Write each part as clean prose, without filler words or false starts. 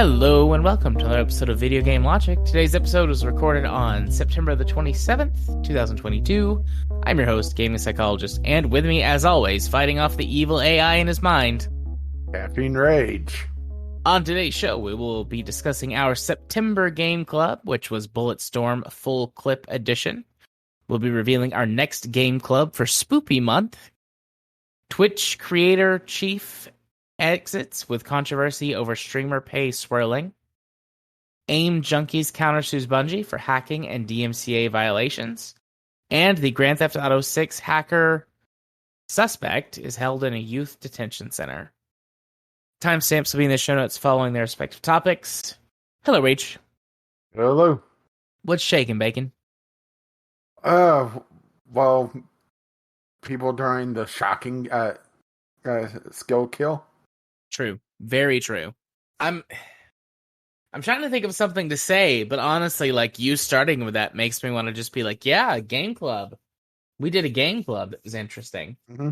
Hello and welcome to another episode of Video Game Logic. Today's episode was recorded on September the 27th, 2022. I'm your host, gaming psychologist, and with me, as always, fighting off the evil AI in his mind, Caffeine Rage. On today's show, we will be discussing our September Game Club, which was Bulletstorm Full Clip Edition. We'll be revealing our next Game Club for Spoopy Month. Twitch creator chief exits with controversy over streamer pay swirling. AimJunkies Countersues Bungie for hacking and DMCA violations. And the Grand Theft Auto 6 hacker suspect is held in a youth detention center. Timestamps will be in the show notes following their respective topics. Hello, Rach. Hello. What's shaking, Bacon? Well, people during the shocking skill kill. True. Very true. I'm trying to think of something to say, but honestly, like, you starting with that makes me want to just be like, yeah, Game Club. We did a Game Club that was interesting. Mm-hmm.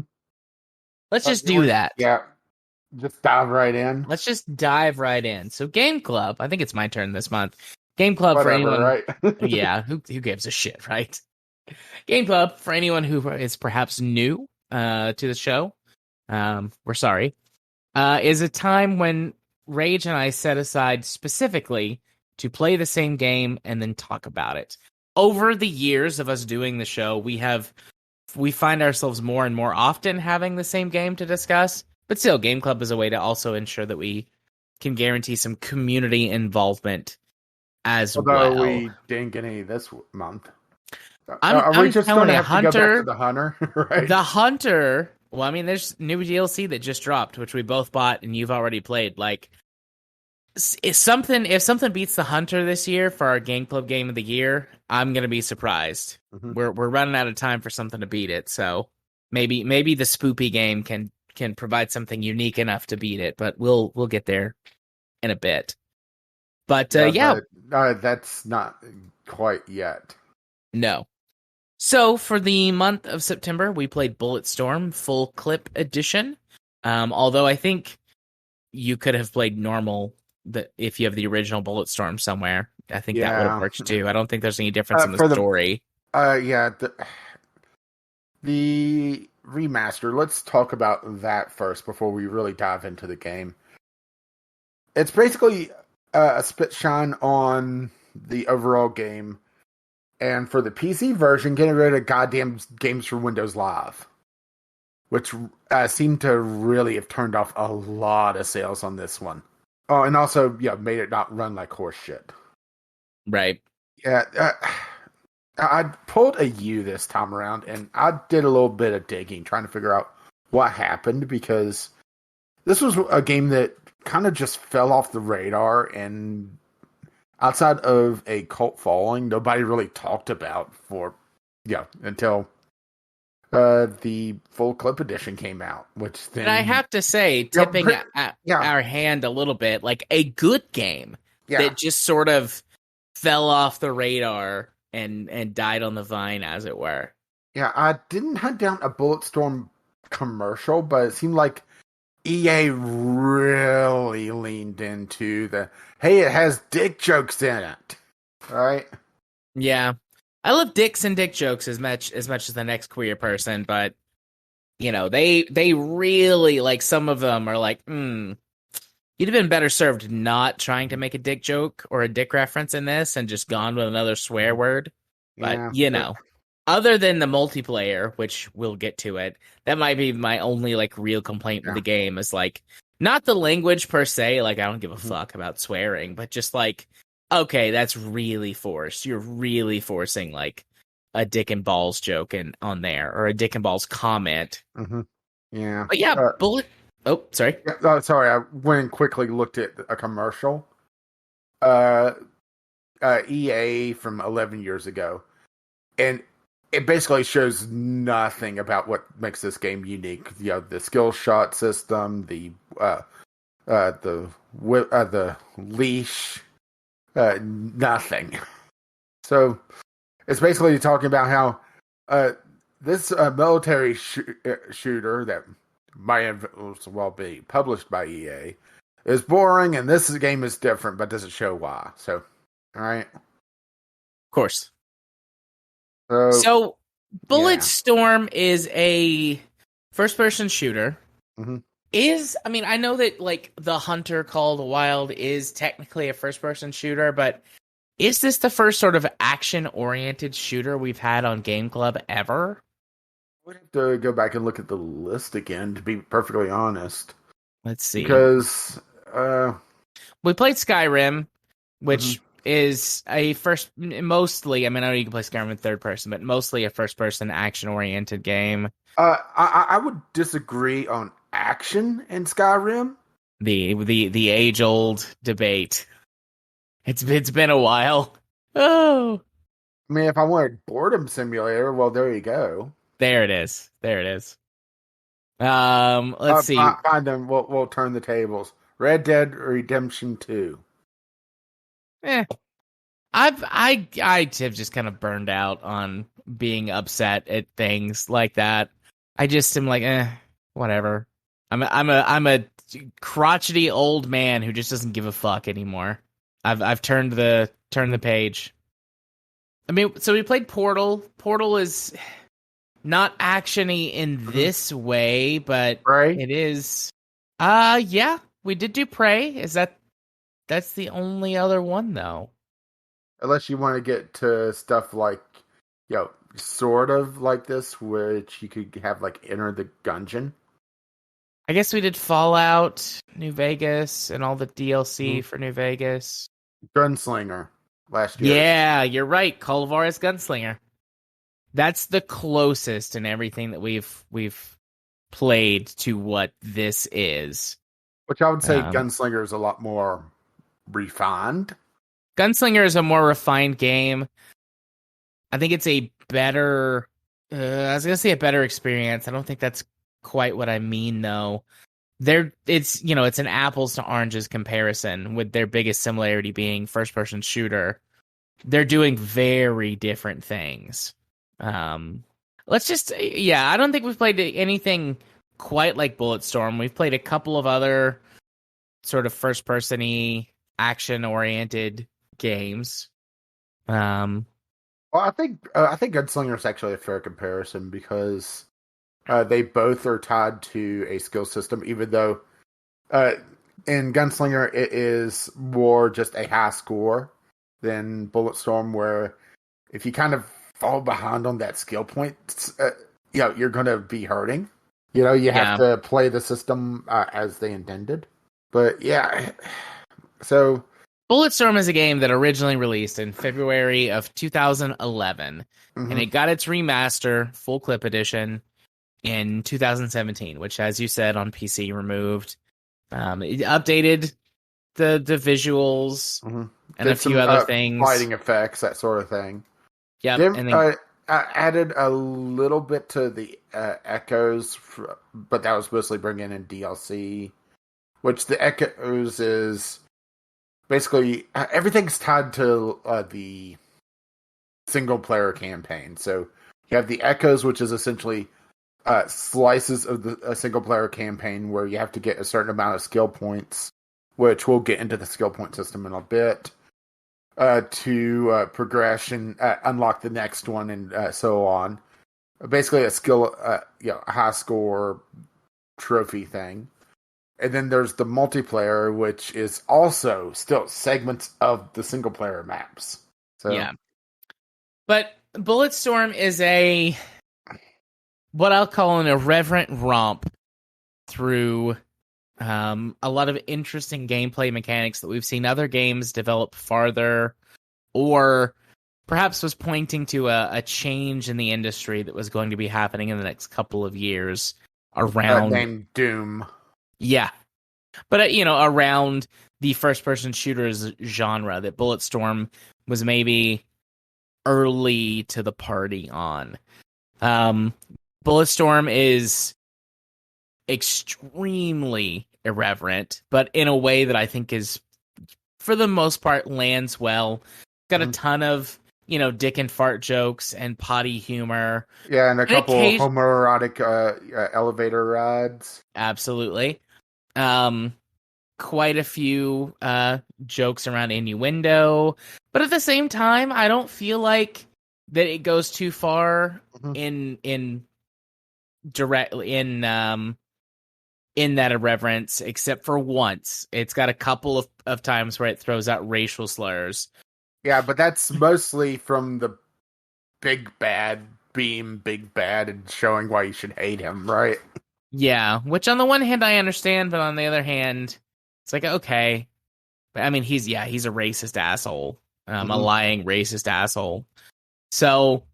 Let's just do that. Yeah. Just dive right in. Let's just dive right in. So, Game Club, I think it's my turn this month. Game Club for anyone, right? Yeah, who gives a shit, right? Game Club for anyone who is perhaps new to the show. We're sorry. Is a time when Rage and I set aside specifically to play the same game and then talk about it. Over the years of us doing the show, we find ourselves more and more often having the same game to discuss. But still, Game Club is a way to also ensure that we can guarantee some community involvement as well. Although we didn't get any this month. I'm we just telling going you, to have to go back to the Hunter, right? The Hunter. Well, I mean, there's new DLC that just dropped, which we both bought and you've already played. Like, if something beats the Hunter this year for our Game Club Game of the Year, I'm gonna be surprised. Mm-hmm. We're running out of time for something to beat it, so maybe the Spoopy game can provide something unique enough to beat it, but we'll get there in a bit. But that's not quite yet. No. So, for the month of September, we played Bulletstorm Full Clip Edition. Although I think you could have played normal if you have the original Bulletstorm somewhere. I think that would have worked too. I don't think there's any difference in the story. The remaster, let's talk about that first before we really dive into the game. It's basically a spit shine on the overall game. And for the PC version, getting rid of goddamn Games for Windows Live, which seemed to really have turned off a lot of sales on this one. Oh, and also, made it not run like horse shit. Right. Yeah, I pulled a U this time around, and I did a little bit of digging, trying to figure out what happened, because this was a game that kind of just fell off the radar, and outside of a cult following, nobody really talked about until the full clip edition came out. Which then, and I have to say, tipping our hand a little bit, like a good game that just sort of fell off the radar and died on the vine, as it were. Yeah, I didn't hunt down a Bulletstorm commercial, but it seemed like EA really leaned into hey, it has dick jokes in it. All right? Yeah. I love dicks and dick jokes as much as the next queer person, but they really, like, some of them are like, you'd have been better served not trying to make a dick joke or a dick reference in this and just gone with another swear word. But other than the multiplayer, which we'll get to it, that might be my only, like, real complaint with the game is, like, not the language per se, like, I don't give a fuck about swearing, but just, like, okay, that's really forced. You're really forcing, like, a dick and balls joke on there, or a dick and balls comment. Mm-hmm. Yeah. But yeah, Oh, sorry. Sorry, I went and quickly looked at a commercial. EA from 11 years ago. And it basically shows nothing about what makes this game unique. The skill shot system, the leash, nothing. So it's basically talking about how this military shooter that might as well be published by EA is boring, and this game is different, but doesn't show why. So, all right. Of course. So, So, yeah. Bulletstorm is a first-person shooter. Mm-hmm. I mean, I know that like The Hunter Call of the Wild is technically a first-person shooter, but is this the first sort of action-oriented shooter we've had on Gameclub ever? We'd have to go back and look at the list again, to be perfectly honest. Let's see. Because we played Skyrim, which mm-hmm. is mostly, I mean, I know you can play Skyrim in third person, but mostly a first-person action-oriented game. I would disagree on action in Skyrim. The age-old debate. It's been a while. Oh, I mean, if I wanted boredom simulator, well, there you go. there it is. Let's see. Find them. We'll turn the tables. Red Dead Redemption 2. I have just kind of burned out on being upset at things like that. I just am like, whatever. I'm a crotchety old man who just doesn't give a fuck anymore. I've turned the page. I mean, so we played Portal. Portal is not actiony in this way, but Prey? it is. Yeah, we did do Prey. That's the only other one though? Unless you want to get to stuff like, sort of like this, which you could have like Enter the Gungeon. I guess we did Fallout New Vegas and all the DLC for New Vegas. Gunslinger last year. Yeah, you're right. Call of Juarez Gunslinger. That's the closest in everything that we've played to what this is. Which I would say Gunslinger is a lot more refined. Gunslinger is a more refined game. I think it's a better... I was going to say a better experience. I don't think that's quite what I mean, though. It's an apples to oranges comparison, with their biggest similarity being first-person shooter. They're doing very different things. I don't think we've played anything quite like Bulletstorm. We've played a couple of other sort of first-person-y, action-oriented games. Well, I think Gunslinger is actually a fair comparison because they both are tied to a skill system, even though in Gunslinger it is more just a high score than Bulletstorm, where if you kind of fall behind on that skill point, you're going to be hurting. You have to play the system as they intended. But yeah, so Bulletstorm is a game that originally released in February of 2011, and it got its remaster, full clip edition, in 2017, which, as you said, on PC removed. It updated the visuals and a few other things. Lighting effects, that sort of thing. Yeah, and then added a little bit to the echoes, but that was mostly bringing in DLC, which the echoes is basically everything's tied to the single player campaign. So you have the echoes, which is essentially slices of the single player campaign where you have to get a certain amount of skill points, which we'll get into the skill point system in a bit, to progression, unlock the next one, and so on. Basically, a skill, high score trophy thing. And then there's the multiplayer, which is also still segments of the single player maps. So yeah, but Bulletstorm is what I'll call an irreverent romp through a lot of interesting gameplay mechanics that we've seen other games develop farther, or perhaps was pointing to a change in the industry that was going to be happening in the next couple of years around named Doom. Yeah, but around the first-person shooters genre that Bulletstorm was maybe early to the party on. Bulletstorm is extremely irreverent, but in a way that I think is, for the most part, lands well. Got a ton of, dick and fart jokes and potty humor. Yeah, and a couple of homoerotic elevator rides. Absolutely. quite a few jokes around innuendo, but at the same time, I don't feel like that it goes too far Mhm. in directly in that irreverence, except for once. It's got a couple of times where it throws out racial slurs. Yeah, but that's mostly from the big bad being big bad and showing why you should hate him, right? Yeah, which on the one hand I understand, but on the other hand, it's like okay. I mean, he's a racist asshole, a Mhm. lying racist asshole. So,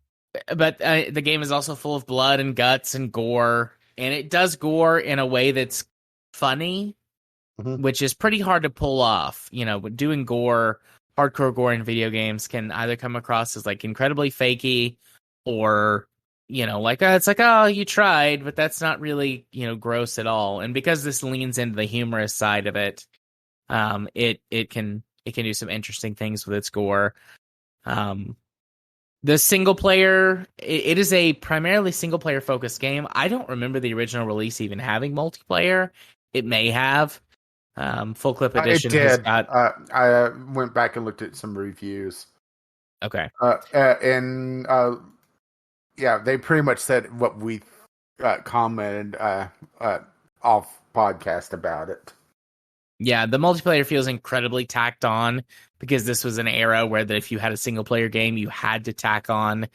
but the game is also full of blood and guts and gore, and it does gore in a way that's funny, Mhm. which is pretty hard to pull off. You know, doing gore, hardcore gore in video games can either come across as like incredibly fakey, or like it's like, oh, you tried, but that's not really gross at all. And because this leans into the humorous side of it, it can do some interesting things with its gore. The single player, it is a primarily single player focused game. I don't remember the original release even having multiplayer. It may have. Full Clip It Edition has did. got I went back and looked at some reviews. okay. And yeah, they pretty much said what we commented off podcast about it. Yeah, the multiplayer feels incredibly tacked on because this was an era where that if you had a single player game, you had to tack on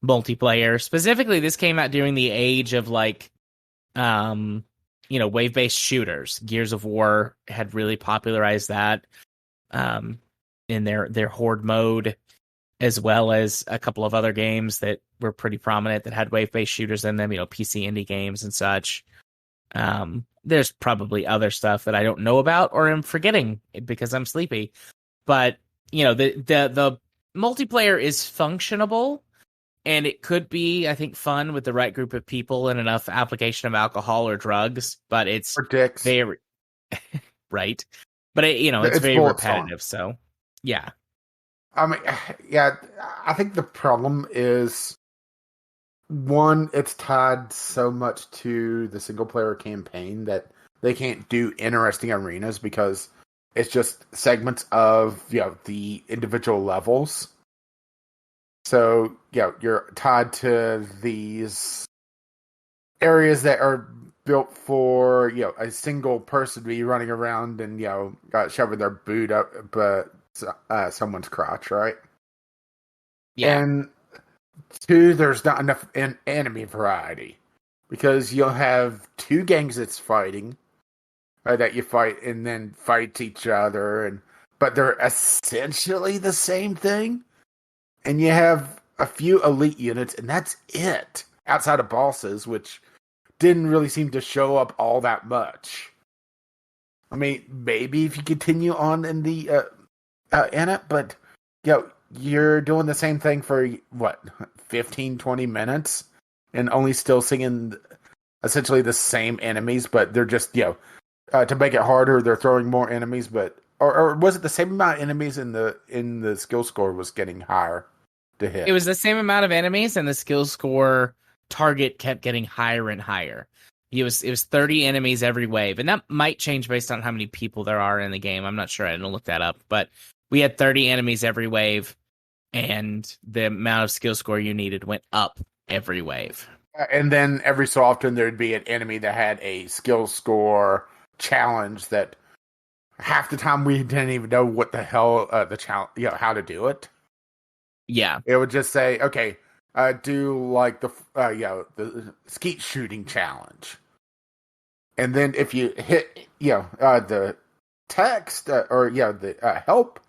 multiplayer. Specifically, this came out during the age of like wave-based shooters. Gears of War had really popularized that in their horde mode, as well as a couple of other games that were pretty prominent that had wave-based shooters in them, PC indie games and such. There's probably other stuff that I don't know about or am forgetting because I'm sleepy. But, the multiplayer is functionable, and it could be, I think, fun with the right group of people and enough application of alcohol or drugs, but it's Or dicks. very right. But it's It's very Bulletstorm. repetitive, so yeah. I mean, yeah, I think the problem is one, it's tied so much to the single player campaign that they can't do interesting arenas because it's just segments of the individual levels. So you're tied to these areas that are built for a single person to be running around and shoving their boot up someone's crotch, right? Yeah. And two, there's not enough enemy variety because you'll have two gangs that's fighting that you fight and then fight each other, but they're essentially the same thing. And you have a few elite units, and that's it outside of bosses, which didn't really seem to show up all that much. I mean, maybe if you continue on in the in it, but you're doing the same thing for what 15, 20 minutes and only still singing essentially the same enemies, but they're just to make it harder, they're throwing more enemies, but or was it the same amount of enemies in the skill score was getting higher to hit? It was the same amount of enemies, and the skill score target kept getting higher and higher. It was 30 enemies every wave, and that might change based on how many people there are in the game. I'm not sure. I didn't look that up, but we had 30 enemies every wave, and the amount of skill score you needed went up every wave. And then every so often there'd be an enemy that had a skill score challenge that half the time we didn't even know what the hell the challenge, how to do it. Yeah. It would just say, okay, do like the skeet shooting challenge. And then if you hit, the text or the help,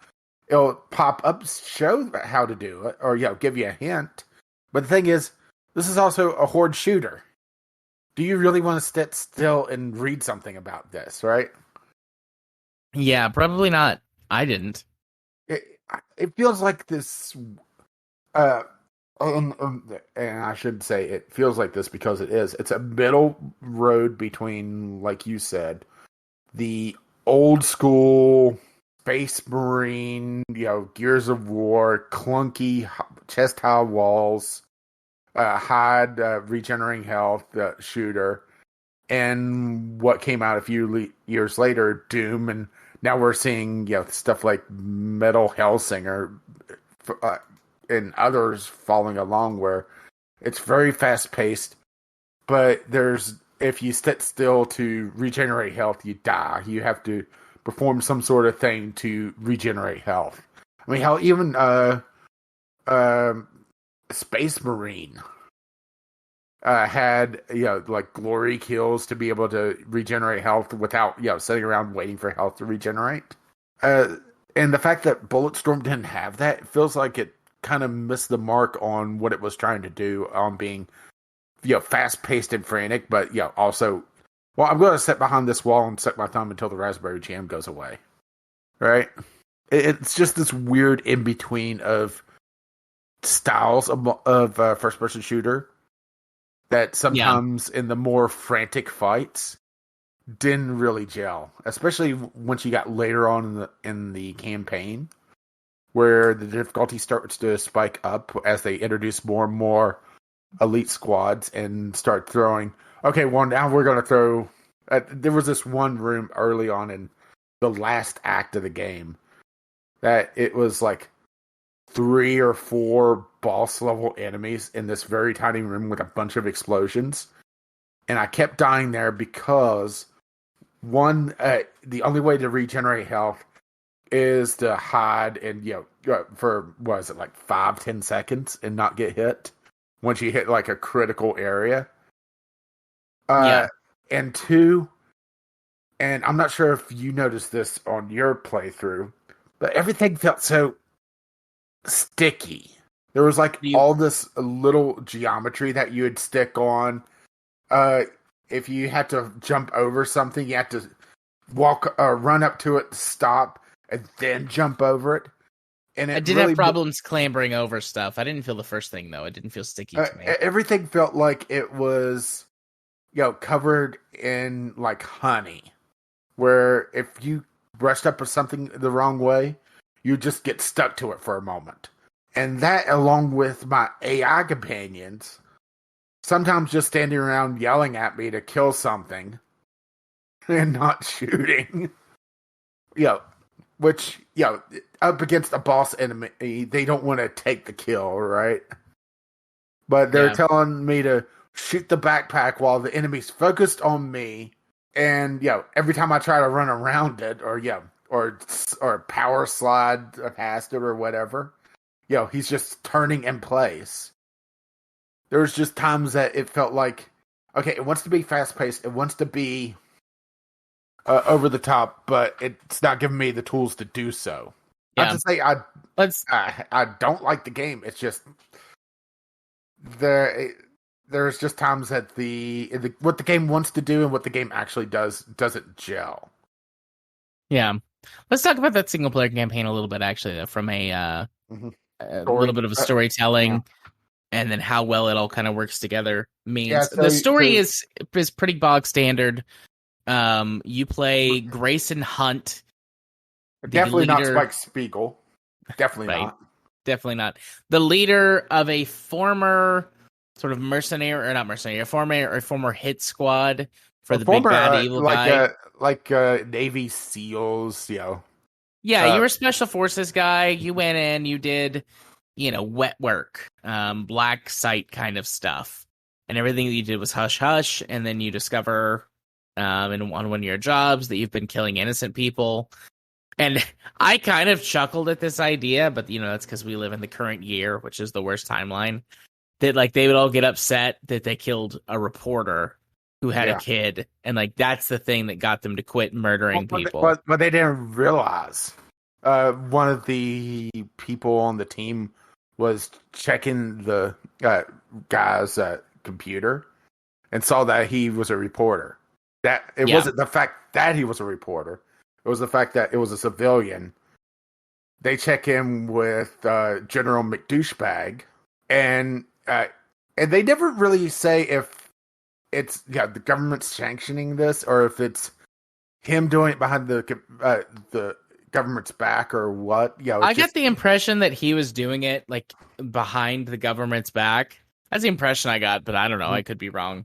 it'll pop up, show how to do it, or give you a hint. But the thing is, this is also a horde shooter. Do you really want to sit still and read something about this, right? Yeah, probably not. I didn't. It feels like this, and I should say it feels like this because it is. It's a middle road between, like you said, the old school Space Marine, Gears of War, clunky chest high walls, hide regenerating health shooter, and what came out a few years later, Doom, and now we're seeing stuff like Metal Hellsinger and others following along, where it's very fast paced, but if you sit still to regenerate health, you die. You have to perform some sort of thing to regenerate health. I mean, how even Space Marine had like glory kills to be able to regenerate health without sitting around waiting for health to regenerate. And the fact that Bulletstorm didn't have that, it feels like it kind of missed the mark on what it was trying to do on being fast paced and frantic, but also, well, I'm going to sit behind this wall and suck my thumb until the raspberry jam goes away. Right? It's just this weird in between of styles of first person shooter that sometimes in the more frantic fights didn't really gel, especially once you got later on in the campaign, where the difficulty starts to spike up as they introduce more and more elite squads and start throwing. Okay, well, now we're going to throw. There was this one room early on in the last act of the game that it was like 3 or 4 boss level enemies in this very tiny room with a bunch of explosions, and I kept dying there because the only way to regenerate health is to hide and for what is it, like 5-10 seconds and not get hit once you hit like a critical area. And 2, and I'm not sure if you noticed this on your playthrough, but everything felt so sticky. There was like all this little geometry that you would stick on. If you had to jump over something, you had to run up to it, stop, and then jump over it. And I did have problems clambering over stuff. I didn't feel the first thing though. It didn't feel sticky to me. Everything felt like it was, covered in like honey. Where if you brushed up or something the wrong way, you just get stuck to it for a moment. And that, along with my AI companions, sometimes just standing around yelling at me to kill something and not shooting. Which, up against a boss enemy, they don't want to take the kill, right? But they're telling me to shoot the backpack while the enemy's focused on me. And, every time I try to run around it or power slide past it or whatever, he's just turning in place. There was just times that it felt like, okay, it wants to be fast-paced, it wants to be over the top, but it's not giving me the tools to do so. Not to say I don't like the game. It's just there's just times that what the game wants to do and what the game actually doesn't gel. Yeah, let's talk about that single player campaign a little bit. Actually, from a little bit of a storytelling. And then how well it all kind of works together means the story is pretty bog standard. You play Grayson Hunt. Definitely not Spike Spiegel. Definitely not. Definitely not. The leader of a former sort of mercenary, or not mercenary, a former hit squad for the big bad evil guy. Like Navy SEALs, Yeah, you were a special forces guy. You went in, you did, wet work, black site kind of stuff. And everything that you did was hush hush. And then you discover on one of your jobs that you've been killing innocent people. And I kind of chuckled at this idea, but that's because we live in the current year, which is the worst timeline. That like they would all get upset that they killed a reporter who had a kid, and like that's the thing that got them to quit murdering people. But they didn't realize one of the people on the team was checking the guy's computer and saw that he was a reporter. That it wasn't the fact that he was a reporter. It was the fact that it was a civilian. They check him with General McDouchebag, and they never really say if it's the government's sanctioning this or if it's him doing it behind the government's back or what. I get the impression that he was doing it like behind the government's back. That's the impression I got, but I don't know. I could be wrong.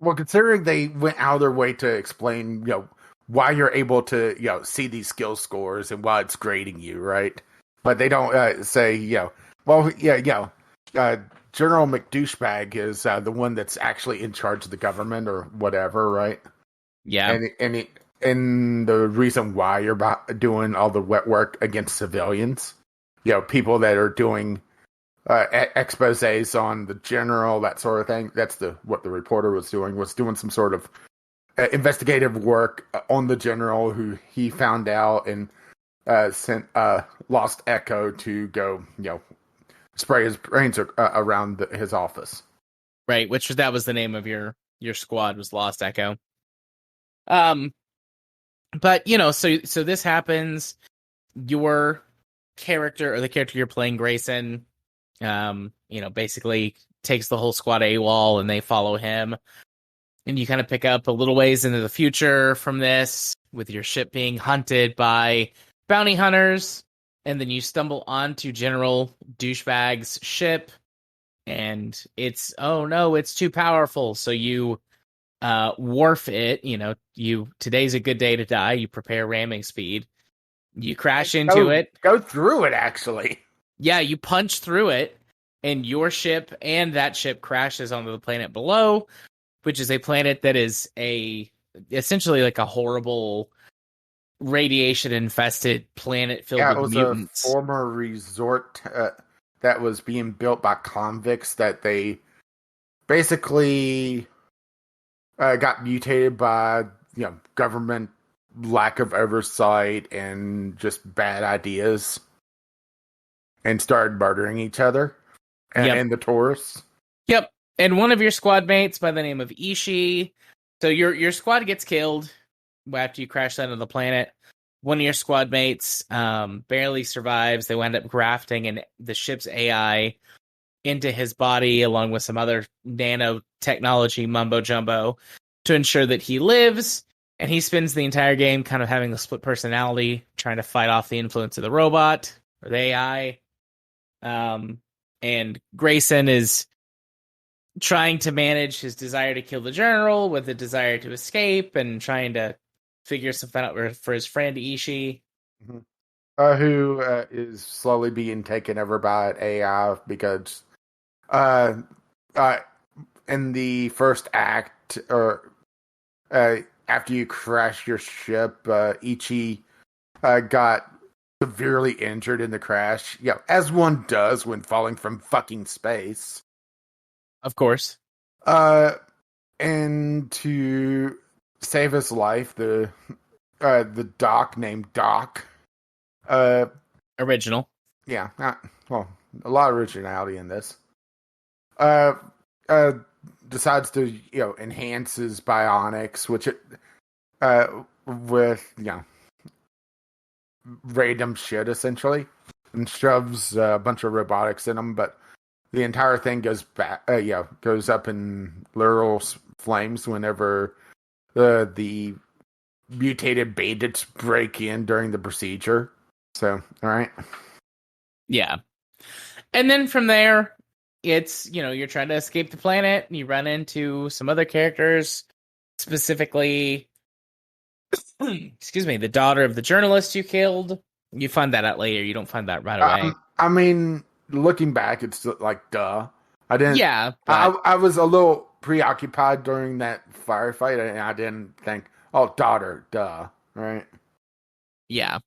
Well, considering they went out of their way to explain, why you're able to, see these skill scores and why it's grading you, right? But they don't say, well, yeah, General McDouchebag is the one that's actually in charge of the government or whatever, right? Yeah. And the reason why you're doing all the wet work against civilians, people that are doing exposés on the general, that sort of thing. That's what the reporter was doing some sort of investigative work on the general who he found out and sent Lost Echo to go, spray his brains around his office. Right, that was the name of your squad, was Lost Echo. But so this happens. Your character, or the character you're playing, Grayson, basically takes the whole squad AWOL, and they follow him. And you kind of pick up a little ways into the future from this, with your ship being hunted by bounty hunters, and then you stumble onto General Douchebag's ship, and it's, oh no, it's too powerful. So you wharf it. Today's a good day to die. You prepare ramming speed. You crash into it. Go through it, actually. Yeah, you punch through it, and your ship and that ship crashes onto the planet below, which is a planet that is essentially like a horrible radiation-infested planet filled with mutants. A former resort that was being built by convicts that they basically got mutated by government lack of oversight and just bad ideas, and started murdering each other and the tourists. Yep. And one of your squad mates by the name of Ishii. So your squad gets killed after you crash land on the planet. One of your squad mates barely survives. They wind up grafting the ship's AI into his body, along with some other nanotechnology mumbo jumbo, to ensure that he lives. And he spends the entire game kind of having a split personality, trying to fight off the influence of the robot or the AI. And Grayson is trying to manage his desire to kill the general with the desire to escape, and trying to figure something out for his friend Ishii. Mm-hmm. Who is slowly being taken over by AI because in the first act, or after you crash your ship, Ichi got severely injured in the crash. Yeah, as one does when falling from fucking space. Of course. And to save his life, the doc named Doc. Original. Yeah. A lot of originality in this. Decides to enhance his bionics, which with random shit essentially, and shoves a bunch of robotics in them, but the entire thing goes back, goes up in literal flames whenever the mutated bandits break in during the procedure. So, all right. Yeah. And then from there, it's, you're trying to escape the planet, and you run into some other characters, specifically, excuse me, the daughter of the journalist you killed. You find that out later. You don't find that right away. I mean, looking back, it's like, duh. I didn't. Yeah. I was a little preoccupied during that firefight, and I didn't think, oh, daughter, duh. Right? Yeah.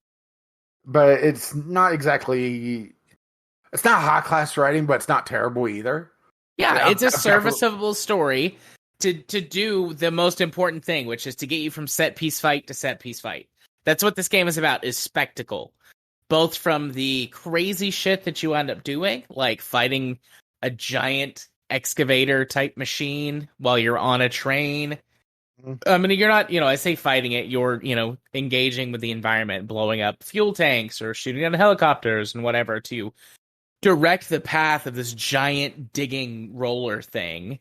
But it's not exactly. It's not high class writing, but it's not terrible either. Yeah, it's a serviceable story to do the most important thing, which is to get you from set piece fight to set piece fight. That's what this game is about, is spectacle. Both from the crazy shit that you end up doing, like fighting a giant excavator type machine while you're on a train. I mean, you're not, I say fighting it, you're, engaging with the environment, blowing up fuel tanks or shooting down helicopters and whatever to direct the path of this giant digging roller thing.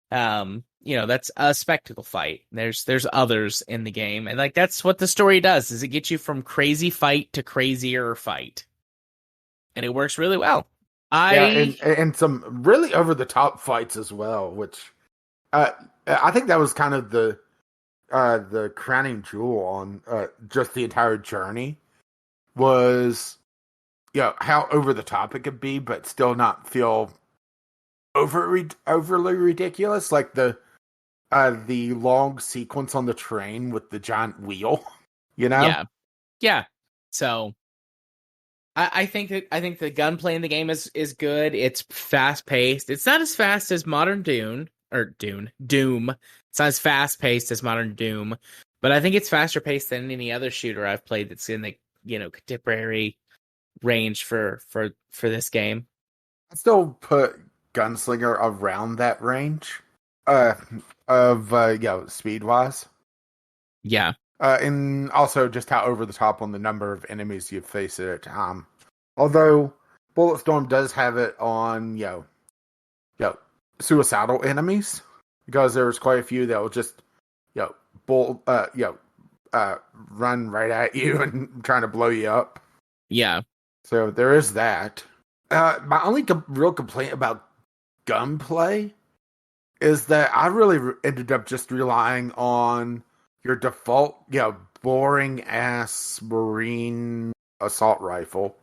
That's a spectacle fight. There's others in the game, and like that's what the story does, is it gets you from crazy fight to crazier fight. And it works really well. And some really over the top fights as well, which Uh, I think that was kind of the crowning jewel on just the entire journey was, how over the top it could be, but still not feel overly ridiculous. Like the long sequence on the train with the giant wheel, Yeah. So I think the gunplay in the game is good. It's fast paced. It's not as fast as modern Doom. It's not as fast paced as modern Doom, but I think it's faster paced than any other shooter I've played that's in the contemporary range for this game. I still put Gunslinger around that range of speed wise. Yeah. And also just how over the top on the number of enemies you face at a time. Although Bulletstorm does have it on, suicidal enemies, because there's quite a few that will just, run right at you and trying to blow you up. Yeah. So there is that. My only real complaint about gunplay is that I really ended up just relying on your default, boring ass Marine assault rifle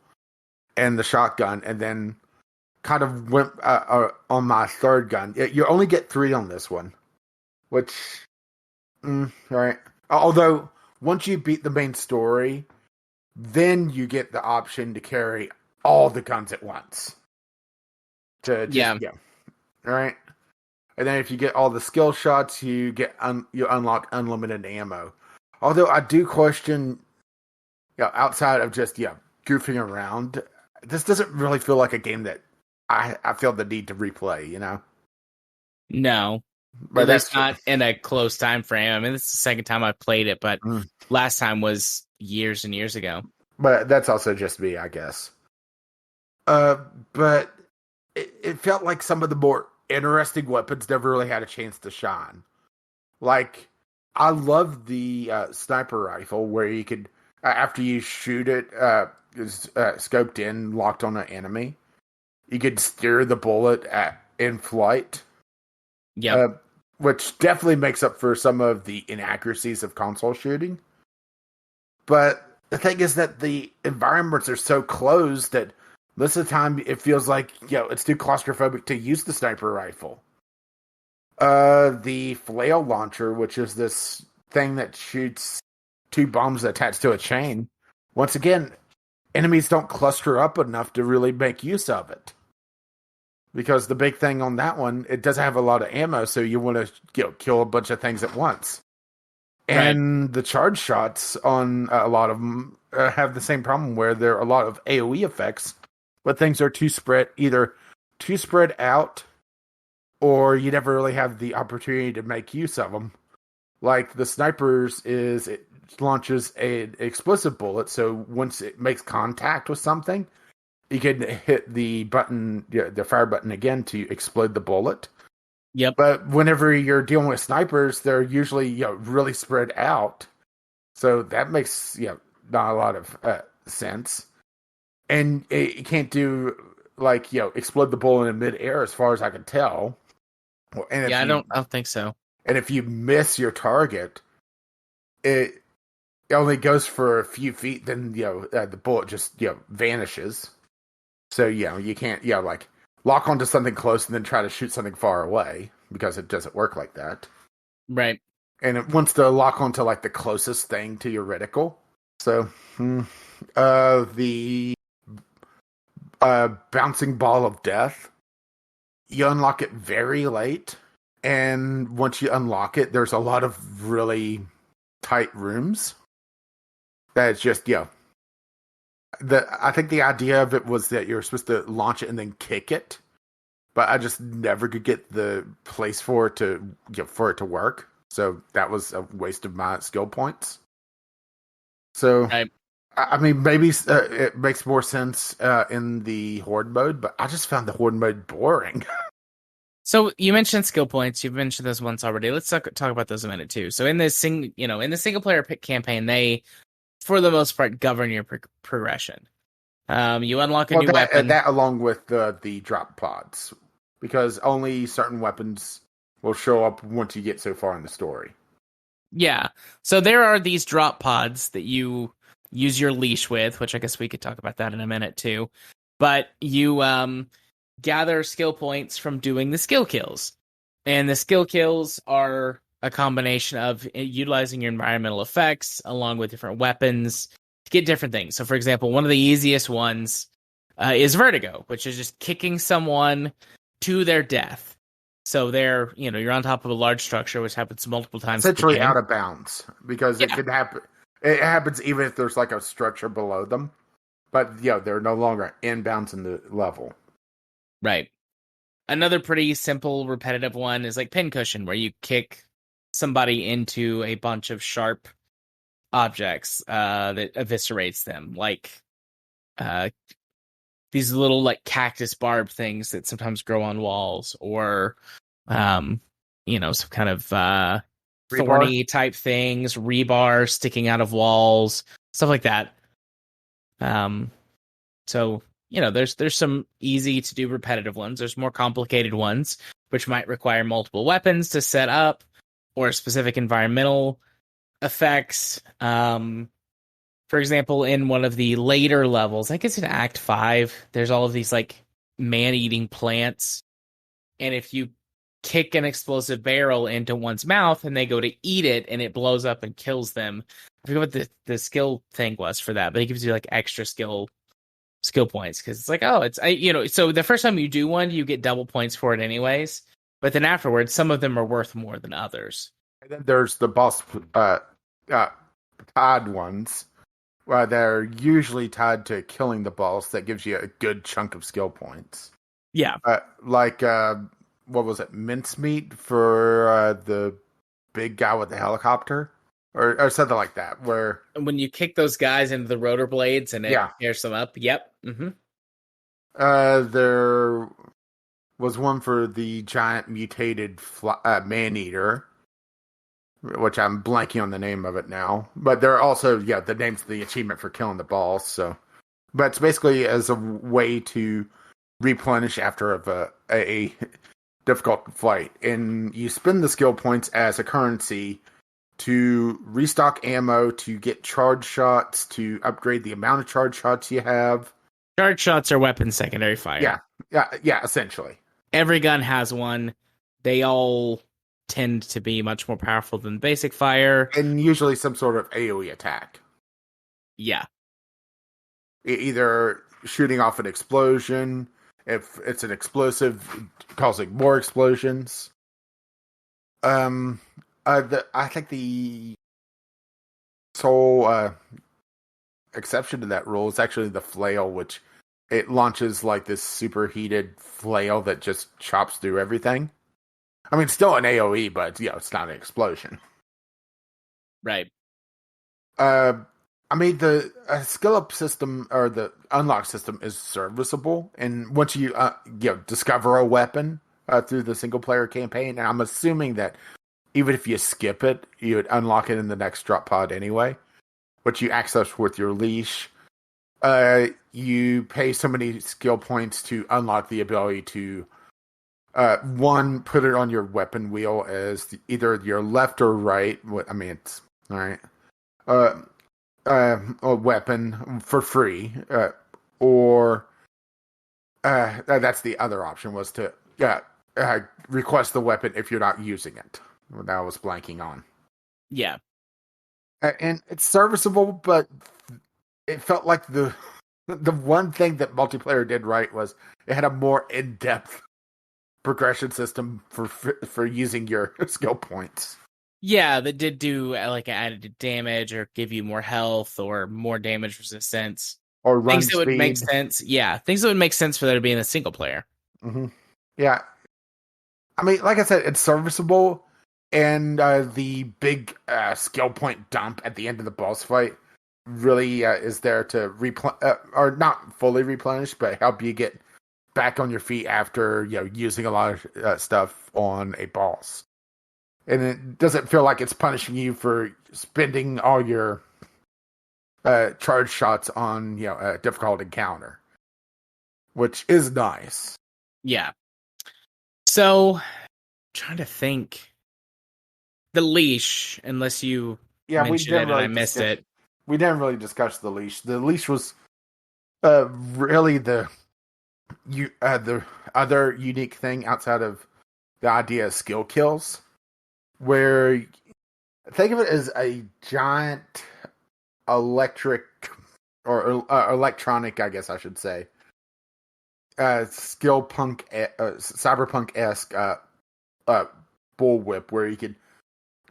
and the shotgun, and then kind of went on my third gun. You only get 3 on this one, which, right. Although once you beat the main story, then you get the option to carry all the guns at once. Yeah. All right. And then if you get all the skill shots, you unlock unlimited ammo. Although I do question, outside of just goofing around, this doesn't really feel like a game that I feel the need to replay. No, but that's not in a close time frame. I mean, this is the second time I've played it, but last time was years and years ago. But that's also just me, I guess. But it felt like some of the more interesting weapons never really had a chance to shine. Like, I love the sniper rifle where you could, after you shoot it, scoped in, locked on an enemy, you could steer the bullet in flight. Yeah. Which definitely makes up for some of the inaccuracies of console shooting. But the thing is that the environments are so closed that most of the time it feels like, it's too claustrophobic to use the sniper rifle. The flail launcher, which is this thing that shoots 2 bombs attached to a chain. Once again, enemies don't cluster up enough to really make use of it. Because the big thing on that one, it doesn't have a lot of ammo, so you want to kill a bunch of things at once. And the charge shots on a lot of them have the same problem where there are a lot of AoE effects, but things are either too spread out, or you never really have the opportunity to make use of them. Like the snipers it launches an explosive bullet, so once it makes contact with something, you can hit the button, the fire button again to explode the bullet. Yep. But whenever you're dealing with snipers, they're usually really spread out, so that makes not a lot of sense. And it can't do explode the bullet in midair, as far as I can tell. And I don't think so. And if you miss your target, it only goes for a few feet. Then the bullet just vanishes. So you can't lock onto something close and then try to shoot something far away, because it doesn't work like that. Right. And it wants to lock onto the closest thing to your reticle. So the bouncing ball of death, you unlock it very late, and once you unlock it, there's a lot of really tight rooms. That's just I think the idea of it was that you're supposed to launch it and then kick it, but I just never could get the place for it to work. So that was a waste of my skill points. So I mean, maybe it makes more sense in the horde mode, but I just found the horde mode boring. So you mentioned skill points. You've mentioned those once already. Let's talk about those a minute too. So in this in the single player campaign, they, for the most part, govern your progression. You unlock a new weapon. That along with the drop pods, because only certain weapons will show up once you get so far in the story. Yeah. So there are these drop pods that you use your leash with, which I guess we could talk about that in a minute too. But you gather skill points from doing the skill kills. And the skill kills are a combination of utilizing your environmental effects along with different weapons to get different things. So, for example, one of the easiest ones is Vertigo, which is just kicking someone to their death. So you're on top of a large structure, which happens multiple times. Essentially out of bounds, because it could happen. It happens even if there's like a structure below them. But they're no longer inbounds in the level. Right. Another pretty simple, repetitive one is like Pincushion, where you kick somebody into a bunch of sharp objects that eviscerates them, like these little like cactus barb things that sometimes grow on walls, or some kind of thorny type things, rebar sticking out of walls, stuff like that. So there's some easy to do repetitive ones. There's more complicated ones, which might require multiple weapons to set up or specific environmental effects. For example, in one of the later levels, I guess in Act 5, there's all of these like man-eating plants. And if you kick an explosive barrel into one's mouth and they go to eat it and it blows up and kills them. I forget what the skill thing was for that, but it gives you like extra skill points, because it's like, so the first time you do one, you get double points for it anyways. But then afterwards, some of them are worth more than others. And then there's the boss tied ones. They're usually tied to killing the boss. That gives you a good chunk of skill points. Yeah. What was it? Mincemeat for the big guy with the helicopter? Or something like that. Where when you kick those guys into the rotor blades and it tears them up. Yep. Mm-hmm. There was one for the giant mutated man-eater, which I'm blanking on the name of it now. But there are also, the name's the achievement for killing the boss. So, but it's basically as a way to replenish after a difficult fight. And you spend the skill points as a currency to restock ammo, to get charge shots, to upgrade the amount of charge shots you have. Charge shots are weapon secondary fire. Yeah, essentially. Every gun has one. They all tend to be much more powerful than basic fire. And usually some sort of AoE attack. Yeah. Either shooting off an explosion, if it's an explosive, causing more explosions. I think the sole exception to that rule is actually the flail, which it launches like this superheated flail that just chops through everything. I mean, still an AoE, but it's not an explosion. Right. The skill up system or the unlock system is serviceable, and once you discover a weapon through the single player campaign, and I'm assuming that even if you skip it, you would unlock it in the next drop pod anyway, which you access with your leash. You pay so many skill points to unlock the ability to one, put it on your weapon wheel as either your left or right. It's all right. A weapon for free, or that's the other option, was to request the weapon if you're not using it. That I was blanking on. Yeah. And it's serviceable, but it felt like the one thing that multiplayer did right was it had a more in-depth progression system for using your skill points. Yeah, that did do like added damage or give you more health or more damage resistance. Or run things that speed. Would make sense. Yeah, things that would make sense for there to be in a single player. Mm-hmm. Yeah. I mean, like I said, it's serviceable. And the big skill point dump at the end of the boss fight really is there to or not fully replenish, but help you get back on your feet after using a lot of stuff on a boss. And it doesn't feel like it's punishing you for spending all your charge shots on a difficult encounter, which is nice. Yeah. So trying to think. The leash, unless you mentioned it and I missed it. We didn't really discuss the leash. The leash was really the other unique thing outside of the idea of skill kills, where think of it as a giant electric or electronic, I guess I should say, cyberpunk-esque bullwhip, where you could,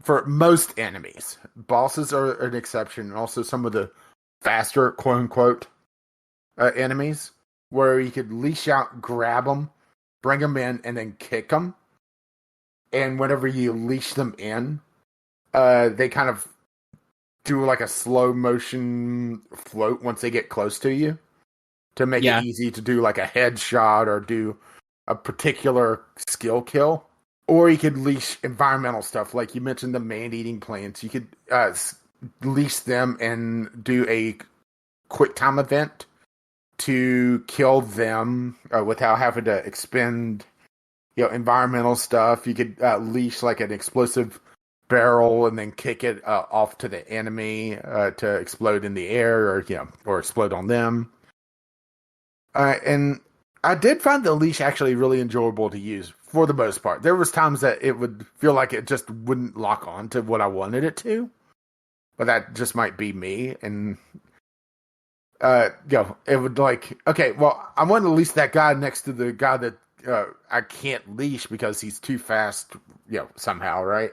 for most enemies, bosses are an exception, and also some of the faster quote unquote enemies, where you could leash out, grab them, bring them in, and then kick them. And whenever you leash them in, they kind of do like a slow motion float once they get close to you, to make it easy to do like a headshot or do a particular skill kill. Or you could leash environmental stuff, like you mentioned the man-eating plants. You could leash them and do a quick time event to kill them without having to expend, environmental stuff. You could leash like an explosive barrel and then kick it off to the enemy to explode in the air, or explode on them. And I did find the leash actually really enjoyable to use for the most part. There was times that it would feel like it just wouldn't lock on to what I wanted it to, but that just might be me. And it would like, okay, well, I want to leash that guy next to the guy that I can't leash because he's too fast, somehow, right?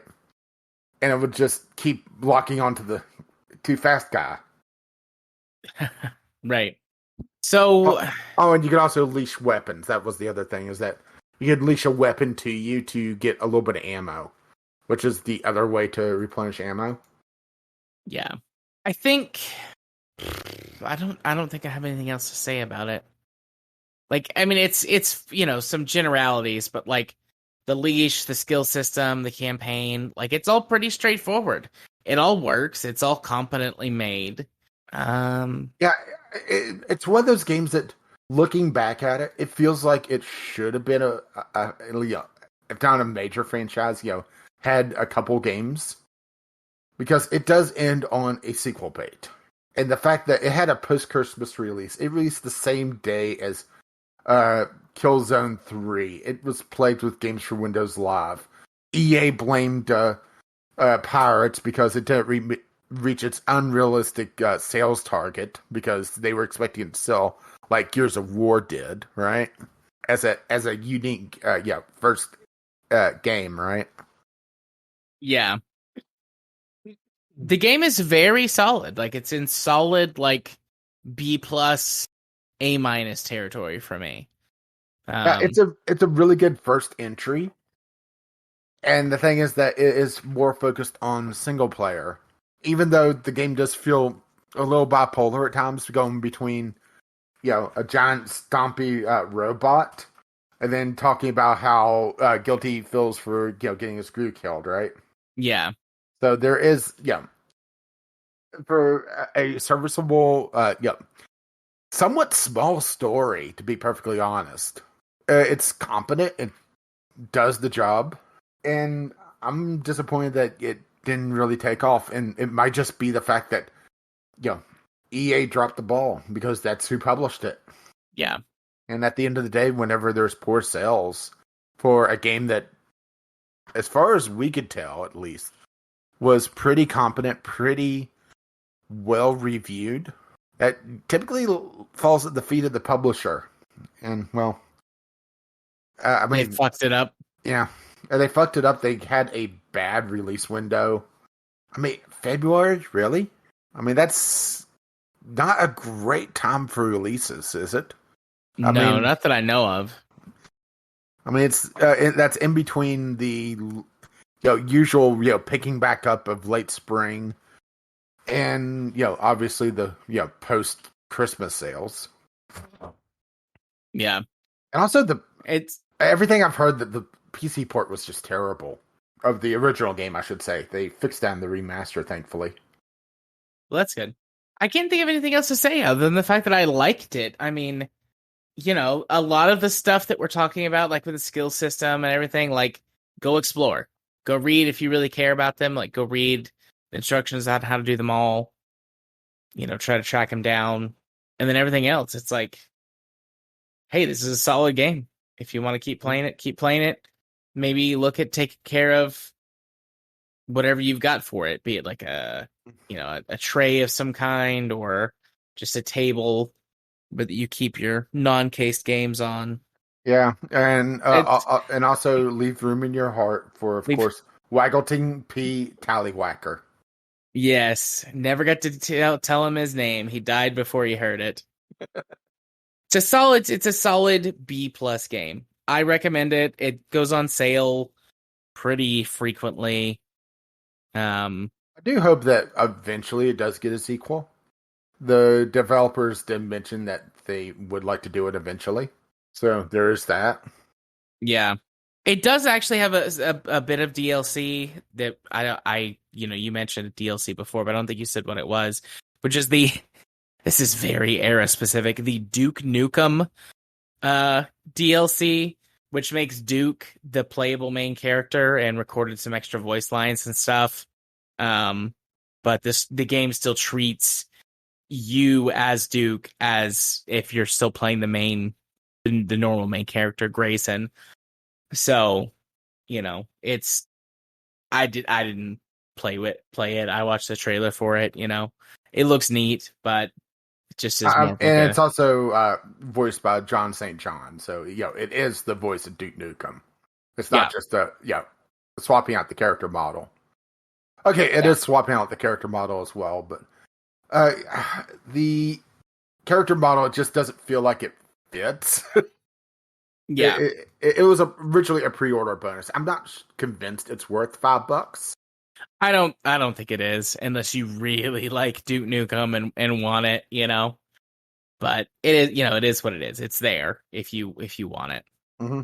And it would just keep locking onto the too fast guy. Right. So, and you could also leash weapons. That was the other thing, is that you could leash a weapon to you to get a little bit of ammo, which is the other way to replenish ammo. Yeah. I think I don't think I have anything else to say about it. Like, I mean, it's some generalities, but like the leash, the skill system, the campaign, like it's all pretty straightforward. It all works. It's all competently made. It's one of those games that, looking back at it, it feels like it should have been if not a major franchise, had a couple games, because it does end on a sequel bait. And the fact that it had a post-Christmas release, it released the same day as Killzone 3. It was plagued with games for Windows Live. EA blamed Pirates because it didn't reach its unrealistic sales target, because they were expecting it to sell like Gears of War did, right? As a unique first game, right? Yeah. The game is very solid. Like, it's in solid, like, B+, A- territory for me. It's a really good first entry. And the thing is that it is more focused on single player. Even though the game does feel a little bipolar at times, going between, a giant stompy robot, and then talking about how guilty he feels for, getting his crew killed, right? Yeah. So there is, for a serviceable, somewhat small story, to be perfectly honest. It's competent. It does the job. And I'm disappointed that it didn't really take off. And it might just be the fact that, EA dropped the ball, because that's who published it. Yeah. And at the end of the day, whenever there's poor sales for a game that, as far as we could tell at least, was pretty competent, pretty well reviewed, that typically falls at the feet of the publisher. And, well, I mean, they fucked it up. Yeah. They fucked it up. They had a bad release window. I mean, February? Really? I mean, that's not a great time for releases, is it? No, not that I know of. I mean, it's that's in between the usual picking back up of late spring, and obviously the post Christmas sales. Yeah, and also it's everything I've heard that the PC port was just terrible of the original game. I should say they fixed that in the remaster, thankfully. Well, that's good. I can't think of anything else to say other than the fact that I liked it. I mean, a lot of the stuff that we're talking about, like with the skill system and everything, like go explore. Go read if you really care about them. Like, go read the instructions on how to do them all. Try to track them down. And then everything else, it's like, hey, this is a solid game. If you want to keep playing it, keep playing it. Maybe look at taking care of whatever you've got for it, be it like a tray of some kind or just a table but you keep your non-cased games on. Yeah, and also leave room in your heart for, of course, Waggleton P. Tallywhacker. Yes, never got to tell him his name. He died before he heard it. It's a solid B+ game. I recommend it. It goes on sale pretty frequently. I do hope that eventually it does get a sequel. The developers did mention that they would like to do it eventually. So there is that. Yeah. It does actually have a bit of DLC that you mentioned DLC before, but I don't think you said what it was, which is this is very era specific, the Duke Nukem DLC, which makes Duke the playable main character and recorded some extra voice lines and stuff. But the game still treats you as Duke as if you're still playing the normal main character, Grayson. So, it's I didn't play it. I watched the trailer for it. It looks neat, but it just is more. And it's also voiced by John St. John, so it is the voice of Duke Nukem. It's not just swapping out the character model. Okay, it is swapping out the character model as well, but the character model, it just doesn't feel like it fits. Yeah, it was originally a pre-order bonus. I'm not convinced it's worth $5. I don't think it is, unless you really like Duke Nukem and want it, But it is, it is what it is. It's there if you want it. Mm-hmm.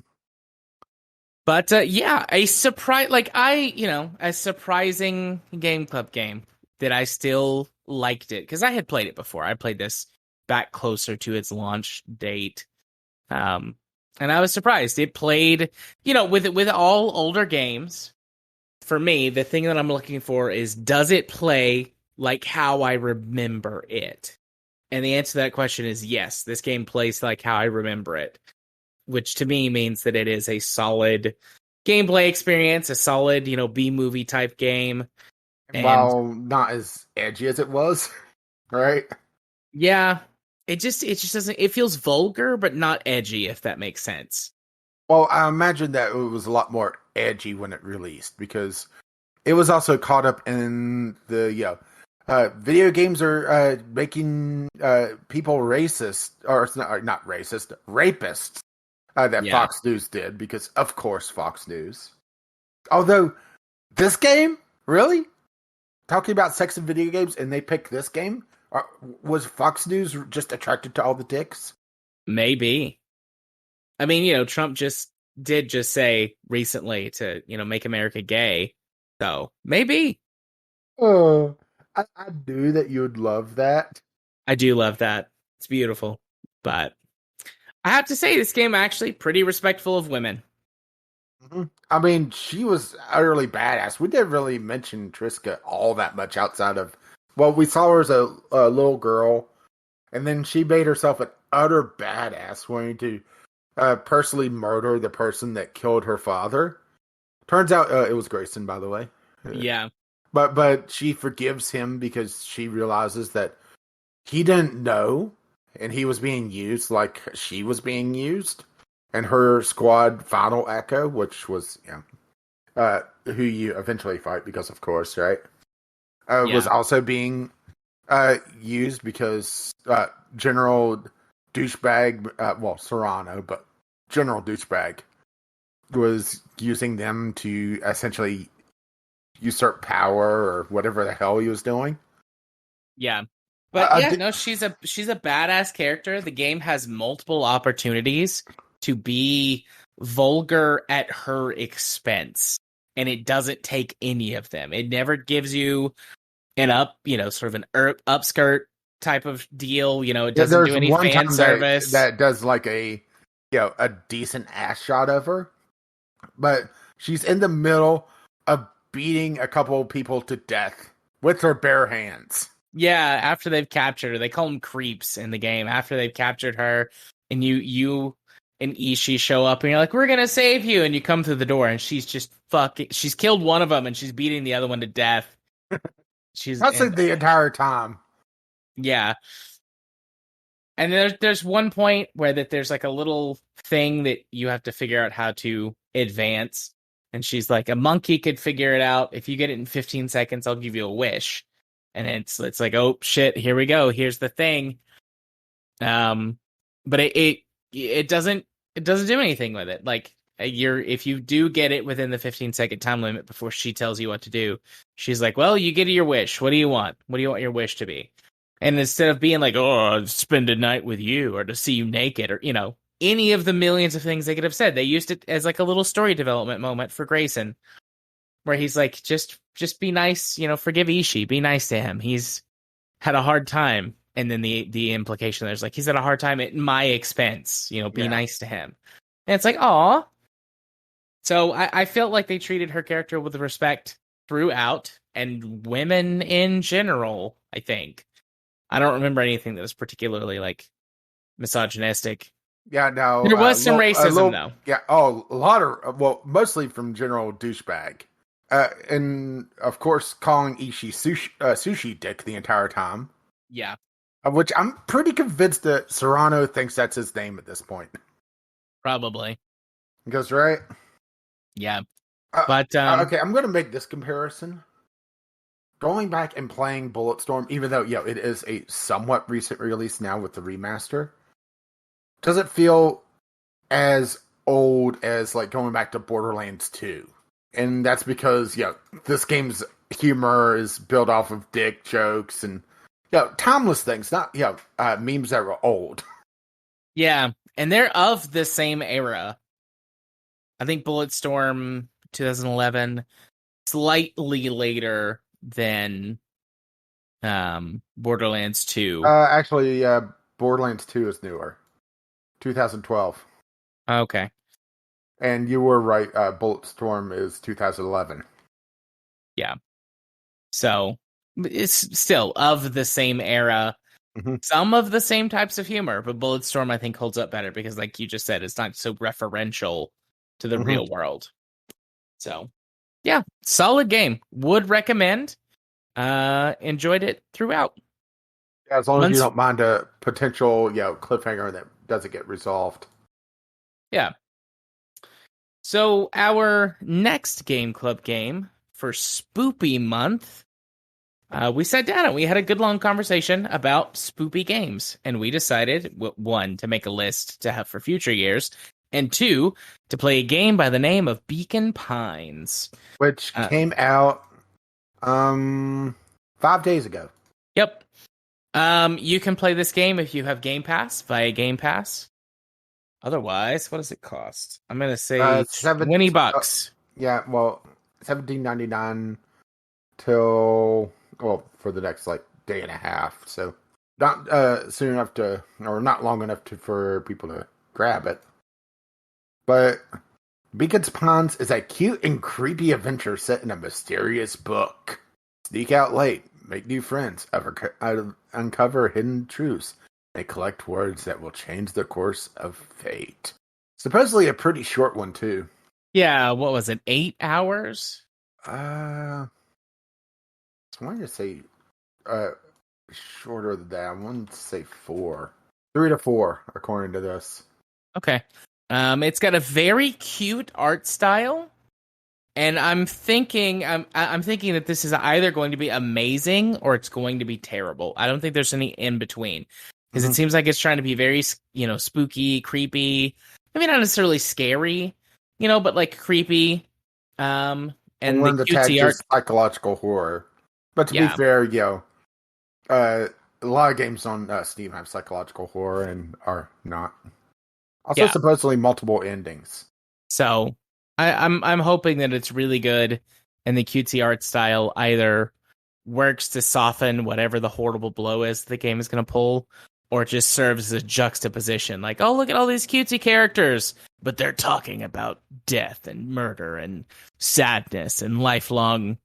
But a surprise, a surprising Gameclub game that I still liked it because I had played it before. I played this back closer to its launch date. And I was surprised. It played, with all older games, for me, the thing that I'm looking for is, does it play like how I remember it? And the answer to that question is yes. This game plays like how I remember it, which to me means that it is a solid gameplay experience, a solid, B-movie type game. And while not as edgy as it was, right? Yeah. It just doesn't, it feels vulgar, but not edgy, if that makes sense. Well, I imagine that it was a lot more edgy when it released because it was also caught up in the, video games are making people racist, or not racist, rapists, that Fox News did because, of course, Fox News. Although, this game? Really? Talking about sex in video games and they picked this game? Was Fox News just attracted to all the dicks? Maybe. I mean, Trump did say recently to, make America gay. So, maybe. Oh, I knew that you would love that. I do love that. It's beautiful. But I have to say, this game actually pretty respectful of women. Mm-hmm. I mean, she was utterly badass. We didn't really mention Triska all that much outside of... Well, we saw her as a little girl, and then she made herself an utter badass, wanting to personally murder the person that killed her father. Turns out it was Grayson, by the way. Yeah. But she forgives him because she realizes that he didn't know, and he was being used like she was being used. And her squad, Final Echo, which was who you eventually fight because, of course, right? Was also being used because General Douchebag, Serrano, but General Douchebag was using them to essentially usurp power or whatever the hell he was doing. Yeah. But she's a badass character. The game has multiple opportunities to be vulgar at her expense, and it doesn't take any of them. It never gives you an sort of an upskirt type of deal. It doesn't do any fan service. That does like a decent ass shot of her. But She's in the middle of beating a couple of people to death with her bare hands. Yeah, after they've captured her, they call them creeps in the game. After they've captured her, and you and Ishii show up, and you're like, "We're gonna save you," and you come through the door, and she's just fucking. She's killed one of them, and she's beating the other one to death. That's like the entire time. Yeah, and there's one point where there's like a little thing that you have to figure out how to advance, and she's like, "A monkey could figure it out. If you get it in 15 seconds, I'll give you a wish." And it's like, oh shit, here we go. Here's the thing. But it doesn't do anything with it. Like if you do get it within the 15-second time limit before she tells you what to do, she's like, well, you get your wish. What do you want? What do you want your wish to be? And instead of being like, oh, I'll spend a night with you, or to see you naked, or any of the millions of things they could have said, they used it as like a little story development moment for Grayson, where he's like, just be nice, forgive Ishii, be nice to him. He's had a hard time. And then the implication there's like, he's had a hard time at my expense, be nice to him. And it's like, aw. So I felt like they treated her character with respect throughout, and women in general, I think. I don't remember anything that was particularly like misogynistic. Yeah, no. There was some racism, though. Yeah, a lot of, mostly from general douchebag. And, of course, calling Ishii sushi dick the entire time. Yeah. Which I'm pretty convinced that Serrano thinks that's his name at this point. Probably. He goes, right? Yeah. But, okay, I'm going to make this comparison. Going back and playing Bulletstorm, even though, it is a somewhat recent release now with the remaster, doesn't feel as old as, like, going back to Borderlands 2. And that's because, this game's humor is built off of dick jokes and, timeless things, not, memes that were old. Yeah, and they're of the same era. I think Bulletstorm 2011, slightly later than Borderlands 2. Actually, Borderlands 2 is newer. 2012. Okay. And you were right, Bulletstorm is 2011. Yeah. So, it's still of the same era. Mm-hmm. Some of the same types of humor, but Bulletstorm, I think, holds up better because, like you just said, it's not so referential to the real world. So, yeah, solid game. Would recommend. Enjoyed it throughout. Yeah, as long as you don't mind a potential, cliffhanger that doesn't get resolved. Yeah. So our next Game Club game for Spoopy Month, we sat down and we had a good long conversation about spoopy games, and we decided, one, to make a list to have for future years, and two, to play a game by the name of Beacon Pines, which came out 5 days ago. Yep. You can play this game if you have Game Pass via Game Pass. Otherwise, what does it cost? I'm going to say $20. Yeah, well, $17.99 till, for the next, day and a half. So, not soon enough to, or not long enough for people to grab it. But Beacon's Pines is a cute and creepy adventure set in a mysterious book. Sneak out late, make new friends, uncover hidden truths, and collect words that will change the course of fate. Supposedly a pretty short one, too. Yeah, what was it, 8 hours? I wanted to say shorter than that. I wanted to say 4. 3 to 4, according to this. Okay. It's got a very cute art style, and I'm thinking that this is either going to be amazing or it's going to be terrible. I don't think there's any in between, because it seems like it's trying to be very, spooky, creepy. Maybe not necessarily scary, but creepy. And the cutesy art, psychological horror. But to be fair, a lot of games on Steam have psychological horror and are not. Also, supposedly multiple endings. So, I'm hoping that it's really good, and the cutesy art style either works to soften whatever the horrible blow is the game is going to pull, or it just serves as a juxtaposition. Like, oh, look at all these cutesy characters, but they're talking about death and murder and sadness and lifelong,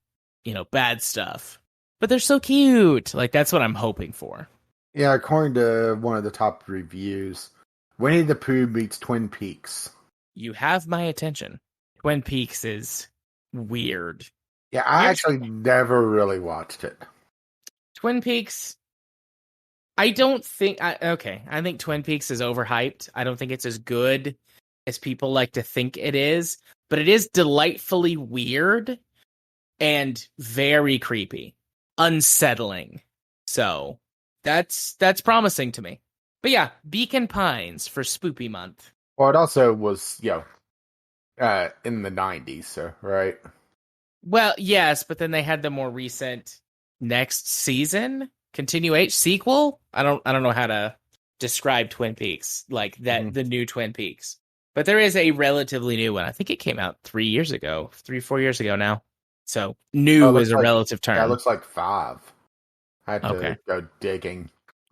bad stuff. But they're so cute. Like, that's what I'm hoping for. Yeah, according to one of the top reviews, Winnie the Pooh meets Twin Peaks. You have my attention. Twin Peaks is weird. Yeah, I actually never really watched it. Twin Peaks, I don't think... I think Twin Peaks is overhyped. I don't think it's as good as people like to think it is. But it is delightfully weird and very creepy. Unsettling. So, that's promising to me. But yeah, Beacon Pines for Spoopy Month. Well, it also was, in the 90s, so, right? Well, yes, but then they had the more recent next season sequel. I don't know how to describe Twin Peaks like that. The new Twin Peaks, but there is a relatively new one. I think it came out 3 years ago, 4 years ago now. So new is a relative term. Yeah, it looks like 5. I had to go digging.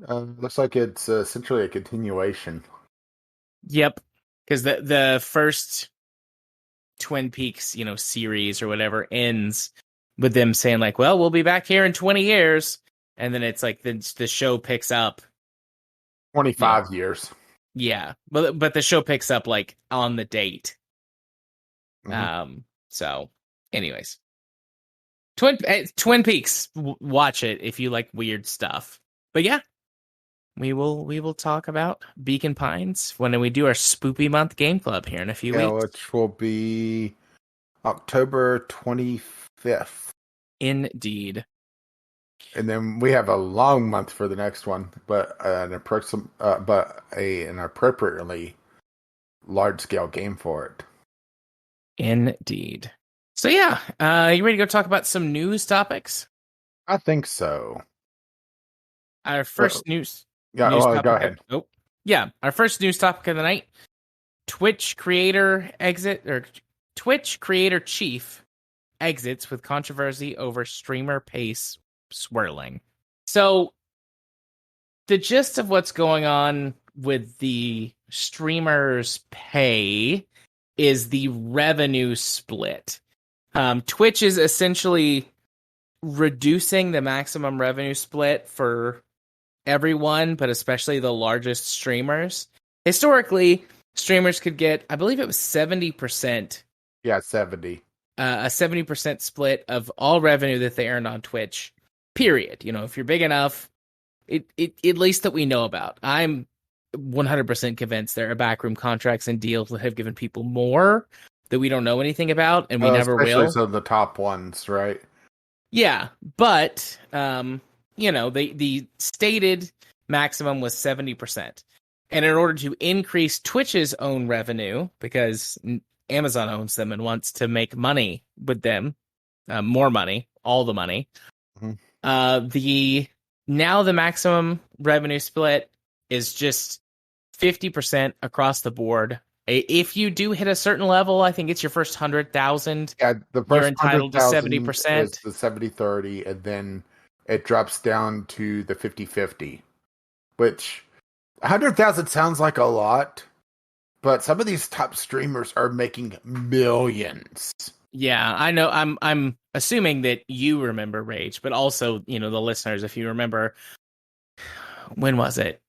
Looks like it's essentially a continuation. Yep, because the first Twin Peaks, series or whatever ends with them saying like, well, we'll be back here in 20 years. And then it's like the show picks up 25 years. Yeah. But the show picks up like on the date. So anyways, Twin Peaks, watch it if you like weird stuff. But yeah, we will talk about Beacon Pines when we do our Spoopy Month Game Club here in a few weeks. Which will be October 25th. Indeed. And then we have a long month for the next one, but an appropriately large-scale game for it. Indeed. So yeah, you ready to go talk about some news topics? I think so. Our first news. Yeah, go ahead. Our first news topic of the night: Twitch creator chief exits with controversy over streamer pay swirling. So, the gist of what's going on with the streamers' pay is the revenue split. Twitch is essentially reducing the maximum revenue split for everyone, but especially the largest streamers. Historically, streamers could get, I believe it was 70%. Yeah, 70. A 70% split of all revenue that they earned on Twitch, period. If you're big enough, at least that we know about. I'm 100% convinced there are backroom contracts and deals that have given people more that we don't know anything about, and we never will. Especially some of the top ones, right? Yeah, but the stated maximum was 70%. And in order to increase Twitch's own revenue, because Amazon owns them and wants to make money with them, more money, all the money, the maximum revenue split is just 50% across the board. If you do hit a certain level, I think it's your first 100,000. Yeah, the first you're entitled to 70%. Is the 70-30, and then it drops down to the 50-50, which 100,000 sounds like a lot, but some of these top streamers are making millions. Yeah, I know. I'm assuming that you remember Rage, but also, the listeners, if you remember, when was it?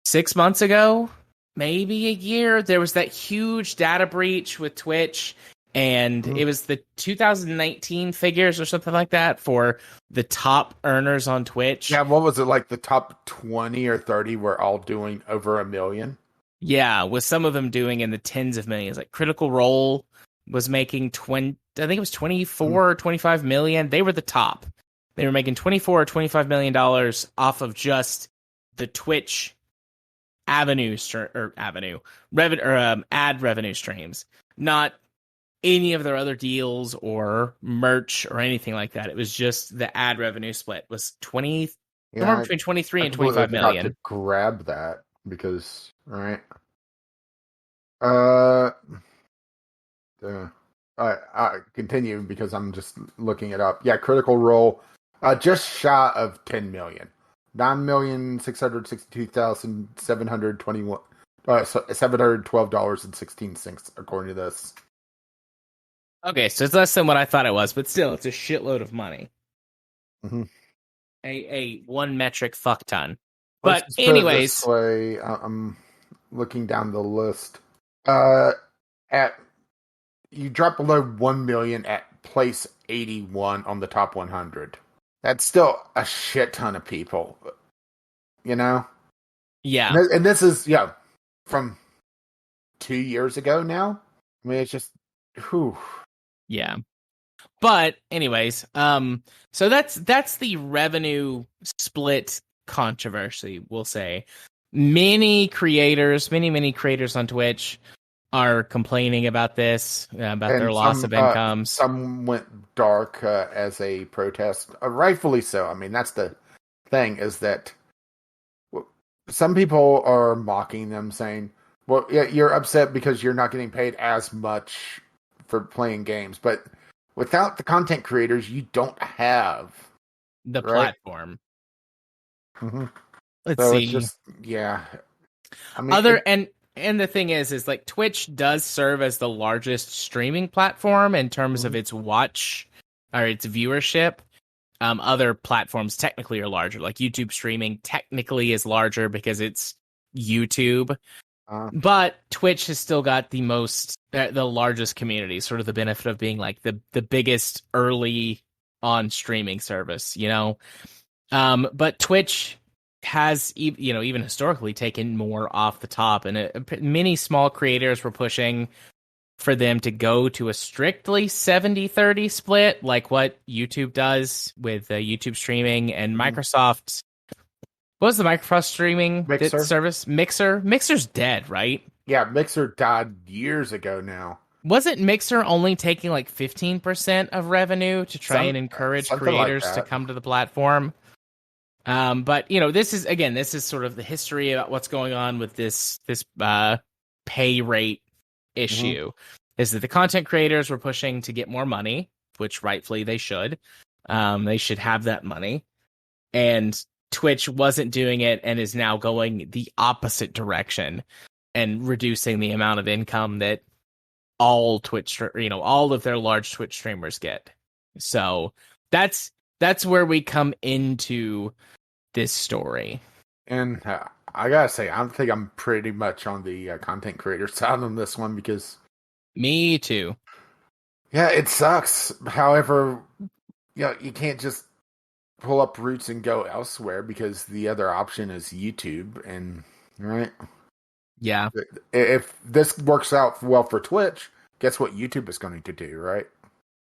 6 months ago? Maybe a year? There was that huge data breach with Twitch, and it was the 2019 figures or something like that for the top earners on Twitch. Yeah, what was it, like the top 20 or 30 were all doing over $1 million? Yeah, with some of them doing in the tens of millions. Like Critical Role was making 24 or 25 million. They were the top. They were making 24 or 25 million dollars off of just the Twitch ad revenue streams, not any of their other deals or merch or anything like that. It was just the ad revenue split was somewhere between 23 and 25 million. To grab that because right. I continue because I'm just looking it up. Yeah, Critical Role, just shy of 10 million. $9,662,721 $712.16 according to this. Okay, so it's less than what I thought it was, but still, it's a shitload of money. Mm-hmm. A one metric fuck ton. Let's But just put it anyways, this way, I'm looking down the list. At you drop below 1 million at place 81 on the top 100. That's still a shit ton of people, you know. yeah, And this is from 2 years ago now. I mean, it's just whew. yeah. But anyways, so that's the revenue split controversy, we'll say. Many creators on Twitch are complaining about this, about their And loss of incomes. some went dark as a protest, rightfully so. I mean, that's the thing, is that some people are mocking them, saying, "Well, yeah, you're upset because you're not getting paid as much for playing games, but without the content creators, you don't have The right." platform. Mm-hmm. Let's So see. it's just I mean, and the thing is like Twitch does serve as the largest streaming platform in terms of its watch or its viewership. Other platforms technically are larger, like YouTube streaming technically is larger because it's YouTube. But Twitch has still got the largest community, sort of the benefit of being like the biggest early on streaming service, you know? But Twitch has, even historically taken more off the top, and many small creators were pushing for them to go to a strictly 70-30 split, like what YouTube does with YouTube streaming and Microsoft. What was the Microsoft streaming service? Mixer? Mixer's dead, right? Yeah, Mixer died years ago now. Wasn't Mixer only taking like 15% of revenue to try and encourage creators to come to the platform? But this is sort of the history about what's going on with this pay rate issue. Is that the content creators were pushing to get more money, which rightfully they should. They should have that money. And Twitch wasn't doing it and is now going the opposite direction and reducing the amount of income that all of their large Twitch streamers get. So that's where we come into this story. And I gotta say, I think I'm pretty much on the content creator side on this one, because me too. Yeah, it sucks. However, you can't just pull up roots and go elsewhere, because the other option is YouTube, and right? Yeah. If this works out well for Twitch, guess what YouTube is going to do, right?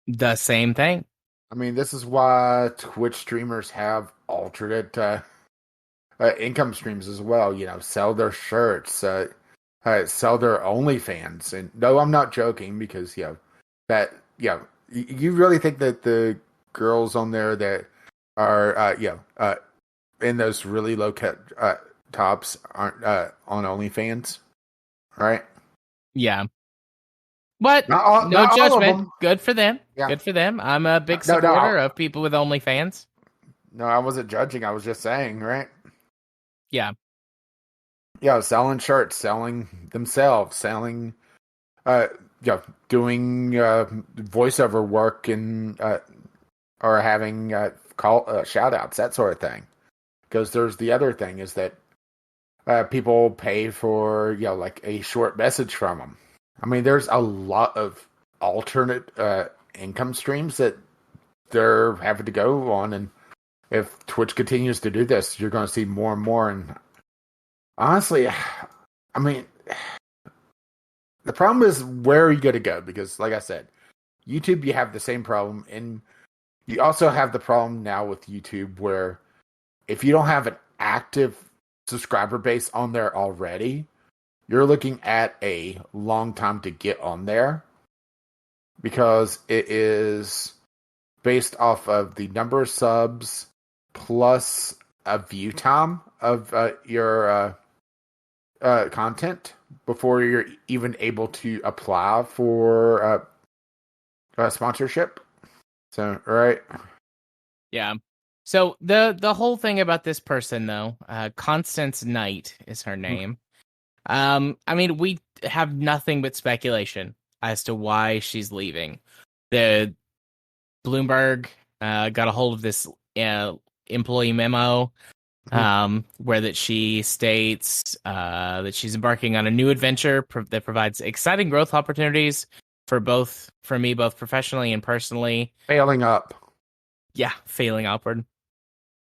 The same thing. I mean, this is why Twitch streamers have alternate income streams as well. Sell their shirts, sell their OnlyFans. And no, I'm not joking, because you really think that the girls on there that are in those really low cut tops aren't on OnlyFans, right? Yeah. But no judgment. Good for them. Yeah. Good for them. I'm a big supporter of people with OnlyFans. No, I wasn't judging. I was just saying, right? Yeah. Yeah, selling shirts, selling themselves, selling, doing voiceover work, and or having shout outs, that sort of thing. Because there's the other thing, is that people pay for like a short message from them. I mean, there's a lot of alternate income streams that they're having to go on, and if Twitch continues to do this, you're going to see more and more. And honestly, I mean, the problem is, where are you going to go? Because, like I said, YouTube, you have the same problem, and you also have the problem now with YouTube where if you don't have an active subscriber base on there already, you're looking at a long time to get on there, because it is based off of the number of subs plus a view time of your content before you're even able to apply for sponsorship. So, right? Yeah. So the whole thing about this person though, Constance Knight is her name. I mean, we have nothing but speculation as to why she's leaving. The Bloomberg got a hold of this employee memo where that she states that she's embarking on a new adventure that provides exciting growth opportunities for me, both professionally and personally. Failing up. Yeah, failing upward.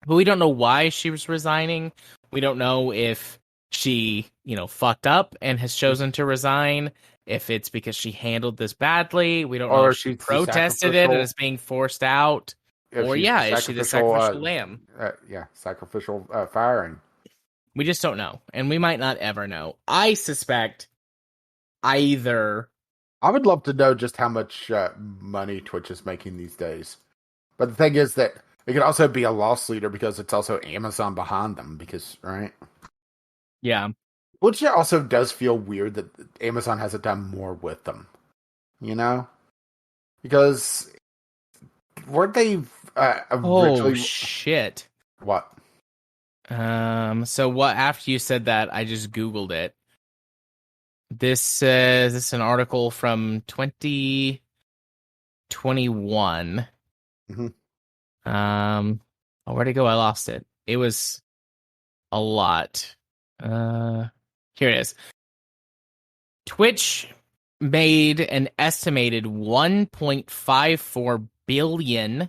But we don't know why she was resigning. We don't know if she, fucked up and has chosen to resign. If it's because she handled this badly. We don't know if she she's the protested it and is being forced out. if Or she's the is she the sacrificial lamb? sacrificial firing. We just don't know. And we might not ever know. I suspect either. I would love to know just how much money Twitch is making these days. But the thing is that it could also be a loss leader because it's also Amazon behind them. Right? Yeah. Which also does feel weird that Amazon hasn't done more with them. Because weren't they originally... Oh, shit. What? So what? After you said that, I just Googled it. This is an article from 2021. Where'd it go? I lost it. It was a lot. Here it is. Twitch made an estimated 1.54 billion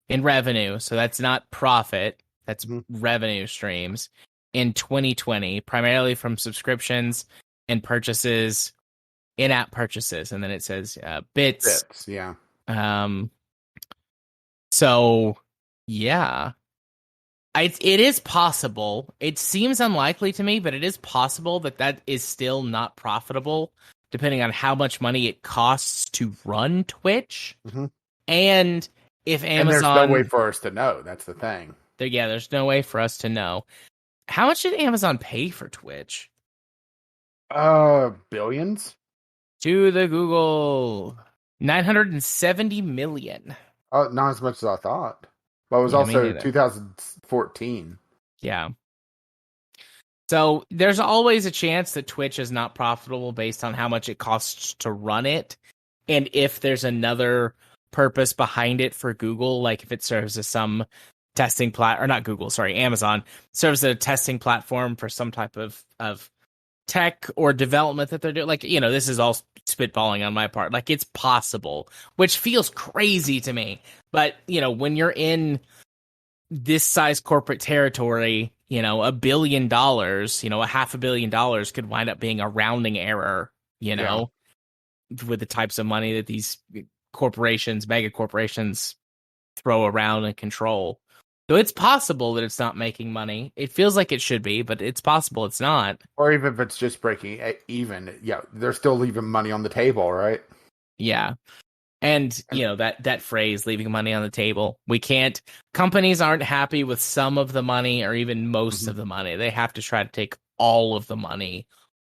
in revenue. So that's not profit. That's revenue streams in 2020, primarily from subscriptions and purchases, in-app purchases. And then it says bits. Yeah. So, yeah. It is possible. It seems unlikely to me, but it is possible that is still not profitable, depending on how much money it costs to run Twitch. And if Amazon... And there's no way for us to know. That's the thing. There's no way for us to know. How much did Amazon pay for Twitch? Billions? To the Google. 970 million. Oh, not as much as I thought. But it was also 2014. Yeah. So there's always a chance that Twitch is not profitable based on how much it costs to run it. And if there's another purpose behind it for Google, like if it serves as some testing Amazon serves as a testing platform for some type of tech or development that they're doing. Like, this is all spitballing on my part. Like, it's possible, which feels crazy to me. But, when you're in this size corporate territory, $1 billion, a $500 million could wind up being a rounding error, with the types of money that these mega corporations throw around and control. So it's possible that it's not making money. It feels like it should be, but it's possible it's not. Or even if it's just breaking even, they're still leaving money on the table, right? Yeah. And, that phrase, leaving money on the table, companies aren't happy with some of the money or even most of the money. They have to try to take all of the money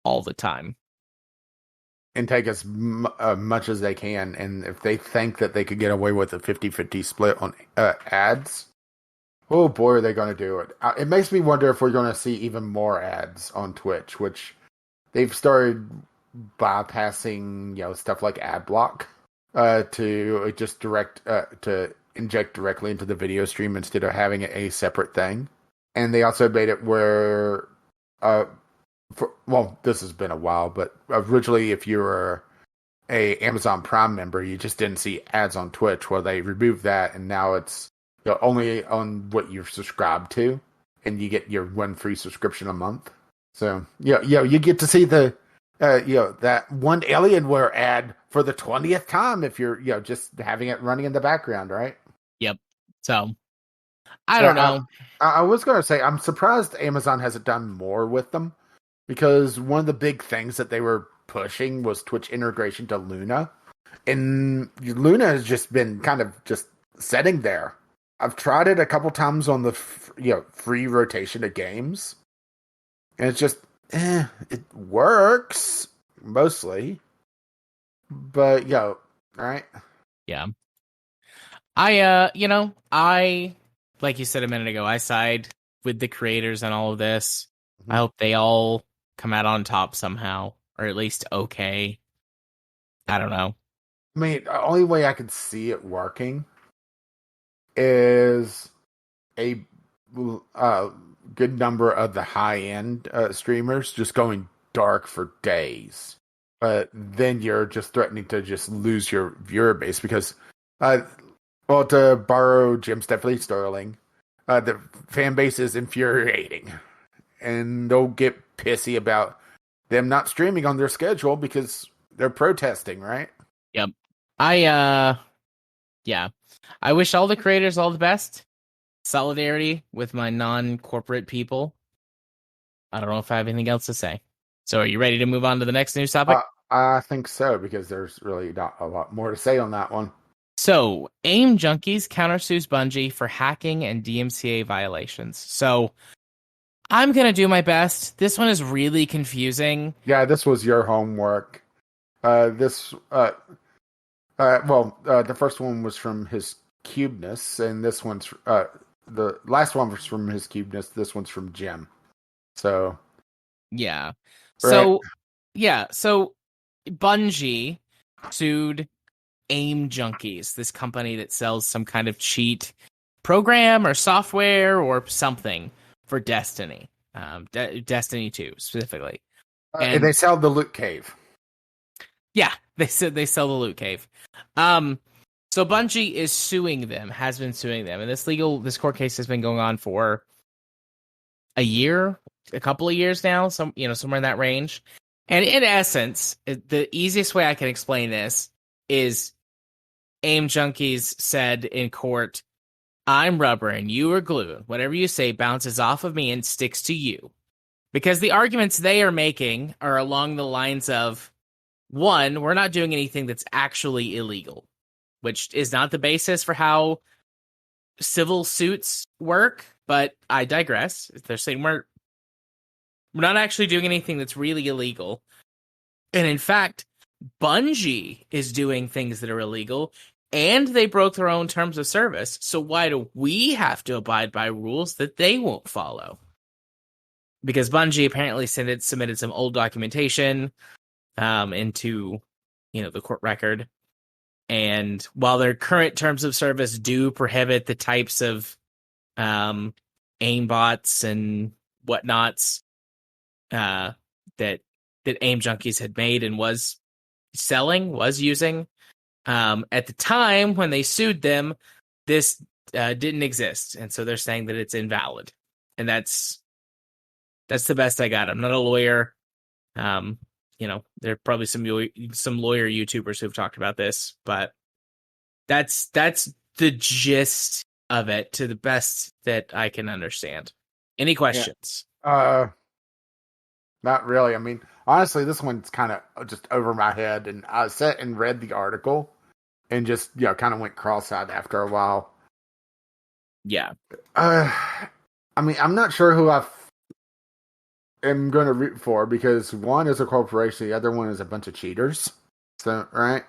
all the time. And take as much as they can. And if they think that they could get away with a 50-50 split on ads, oh boy, are they going to do it. It makes me wonder if we're going to see even more ads on Twitch, which they've started bypassing, stuff like ad block. To just to inject directly into the video stream instead of having it a separate thing. And they also made it where, this has been a while, but originally if you were a Amazon Prime member, you just didn't see ads on Twitch. Well, they removed that, and now it's only on what you're subscribed to, and you get your one free subscription a month. So, you get to see the that one Alienware ad for the 20th time if you're, just having it running in the background, right? Yep. So, I don't know. I was going to say, I'm surprised Amazon hasn't done more with them, because one of the big things that they were pushing was Twitch integration to Luna. And Luna has just been kind of just sitting there. I've tried it a couple times on the free rotation of games. And it's just, it works mostly, but right? Yeah. I like you said a minute ago, I side with the creators and all of this. Mhm. I hope they all come out on top somehow, or at least okay. I don't know. I mean, the only way I could see it working is a good number of the high-end streamers just going dark for days. But then you're just threatening to just lose your viewer base because, well, to borrow Jim Stephanie Sterling, the fan base is infuriating. And they'll get pissy about them not streaming on their schedule because they're protesting, right? Yep. Yeah. I wish all the creators all the best. Solidarity with my non-corporate people. I don't know if I have anything else to say. So are you ready to move on to the next news topic? I think so, because there's really not a lot more to say on that one. So, AimJunkies countersues Bungie for hacking and DMCA violations. So, I'm going to do my best. This one is really confusing. Yeah, this was your homework. The first one was from his Cubeness, and this one's the last one was from his Cubeness. This one's from Jim. So, Yeah. right. So Bungie sued AimJunkies, this company that sells some kind of cheat program or software or something for Destiny. Destiny 2 specifically. And they sell the loot cave. Yeah, they said they sell the loot cave. So Bungie is suing them, has been suing them, and this court case has been going on for a year, a couple of years now, somewhere in that range. And in essence, the easiest way I can explain this is AimJunkies said in court, "I'm rubber and you are glue. Whatever you say bounces off of me and sticks to you." Because the arguments they are making are along the lines of, one, we're not doing anything that's actually illegal, which is not the basis for how civil suits work, but I digress. They're saying we're not actually doing anything that's really illegal. And in fact, Bungie is doing things that are illegal, and they broke their own terms of service. So why do we have to abide by rules that they won't follow? Because Bungie apparently submitted some old documentation into the court record. And while their current terms of service do prohibit the types of aimbots and whatnots that AimJunkies had made and was using, at the time when they sued them, this didn't exist, and so they're saying that it's invalid, and that's the best I got. I'm not a lawyer. There are probably some lawyer YouTubers who've talked about this, but that's the gist of it to the best that I can understand. Any questions? Yeah. Not really. I mean, honestly, this one's kind of just over my head, and I sat and read the article and just kind of went cross-eyed after a while. Yeah. I mean, I'm not sure who I am going to root for, because one is a corporation, the other one is a bunch of cheaters. So, right?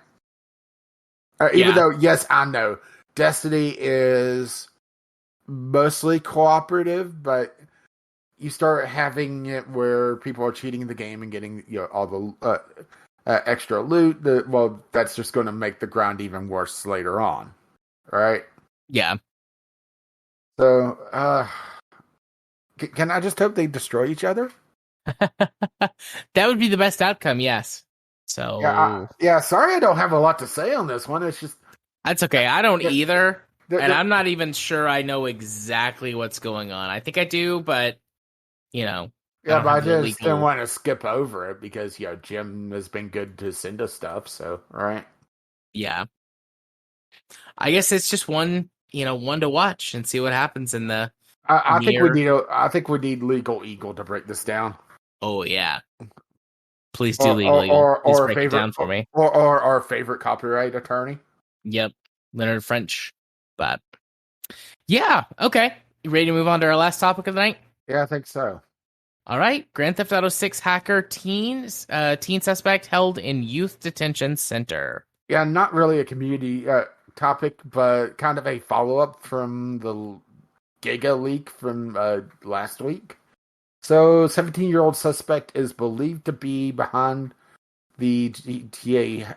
Even though, yes, I know Destiny is mostly cooperative, but you start having it where people are cheating the game and getting all the extra loot. That's just going to make the grind even worse later on, right? Yeah. So, can I just hope they destroy each other? That would be the best outcome, yes. So sorry I don't have a lot to say on this one. It's just that's okay. I don't either, and I'm not even sure I know exactly what's going on. I think I do, but but I just didn't want to skip over it because Jim has been good to send us stuff. So right, yeah. I guess it's just one to watch and see what happens in the. I think we need Legal Eagle to break this down. Oh yeah, please do Legal Eagle. Please break it down for me. Or our favorite copyright attorney. Yep, Leonard French. But yeah, okay. You ready to move on to our last topic of the night? Yeah, I think so. All right, Grand Theft Auto 6 hacker teen suspect held in youth detention center. Yeah, not really a community topic, but kind of a follow-up from the Giga leak from last week. So, 17-year-old suspect is believed to be behind the GTA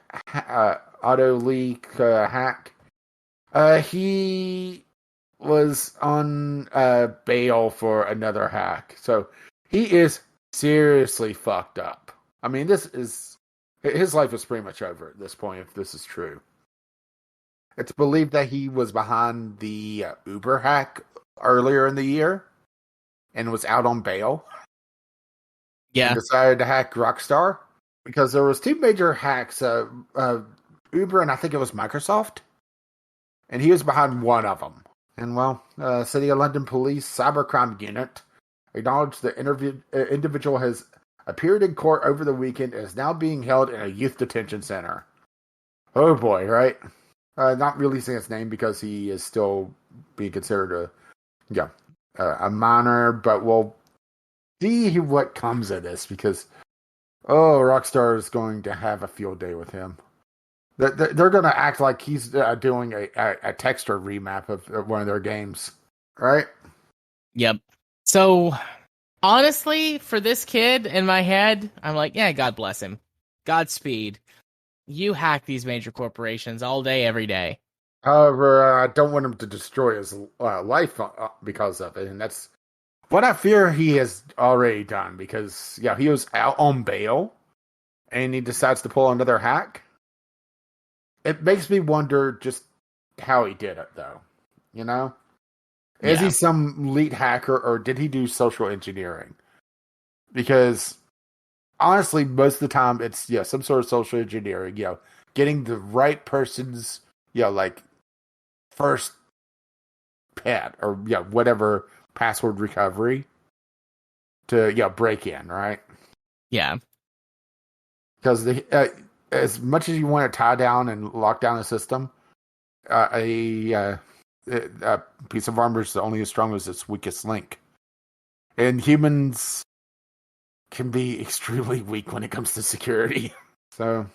auto leak hack. He was on bail for another hack. So, he is seriously fucked up. I mean, his life is pretty much over at this point, if this is true. It's believed that he was behind the Uber hack earlier in the year and was out on bail. Yeah. And decided to hack Rockstar because there was two major hacks, Uber and I think it was Microsoft. And he was behind one of them. And well, City of London Police Cybercrime Unit acknowledged the individual has appeared in court over the weekend and is now being held in a youth detention center. Oh boy, right? Not releasing his name because he is still being considered a minor, but we'll see what comes of this because, Rockstar is going to have a field day with him. They're going to act like he's doing a texture remap of one of their games, right? Yep. So, honestly, for this kid, in my head, I'm like, yeah, God bless him. Godspeed. You hack these major corporations all day, every day. However, I don't want him to destroy his life because of it, and that's what I fear he has already done. Because he was out on bail, and he decides to pull another hack. It makes me wonder just how he did it, though. You know, is he some elite hacker, or did he do social engineering? Because honestly, most of the time it's some sort of social engineering. Getting the right person's like first pet or whatever password recovery to break in, right? Yeah, because as much as you want to tie down and lock down a system, a piece of armor is only as strong as its weakest link, and humans can be extremely weak when it comes to security. So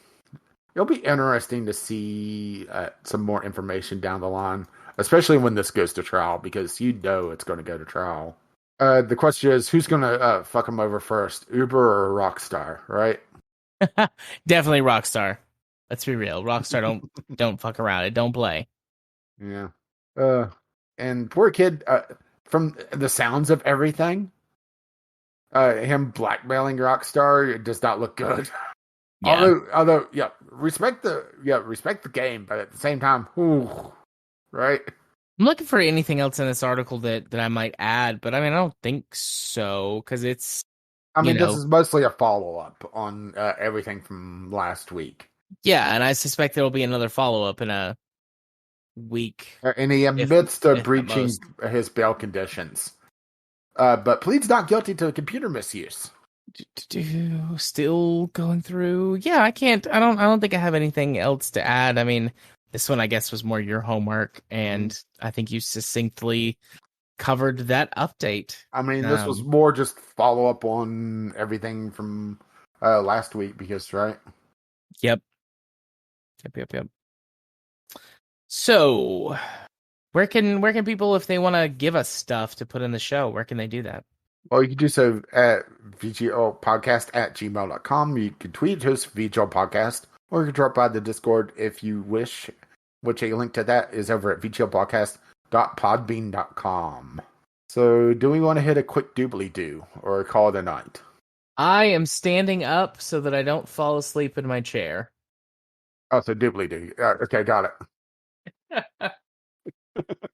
it'll be interesting to see some more information down the line, especially when this goes to trial, because it's going to go to trial. The question is, who's going to fuck him over first, Uber or Rockstar, right? Definitely Rockstar. Let's be real. Rockstar don't fuck around. It don't play. Yeah. And poor kid, from the sounds of everything, him blackmailing Rockstar, it does not look good. Yeah. Although, respect the game, but at the same time, right? I'm looking for anything else in this article that I might add, but I mean, I don't think so, because it's... this is mostly a follow-up on everything from last week. Yeah, and I suspect there will be another follow-up in a week. And he admits to breaching his bail conditions. But pleads not guilty to computer misuse. Still going through. Yeah, I don't think I have anything else to add. I mean, this one I guess was more your homework, and I think you succinctly covered that update. I mean, this was more just follow up on everything from last week because, right? Yep. So, where can people, if they want to give us stuff to put in the show, where can they do that? Well, you can do so at vglpodcast@gmail.com. You can tweet to us, VGL Podcast, or you can drop by the Discord if you wish, which a link to that is over at vglpodcast.podbean.com. So, do we want to hit a quick doobly-doo or call it a night? I am standing up so that I don't fall asleep in my chair. Oh, so doobly-doo. Okay, got it.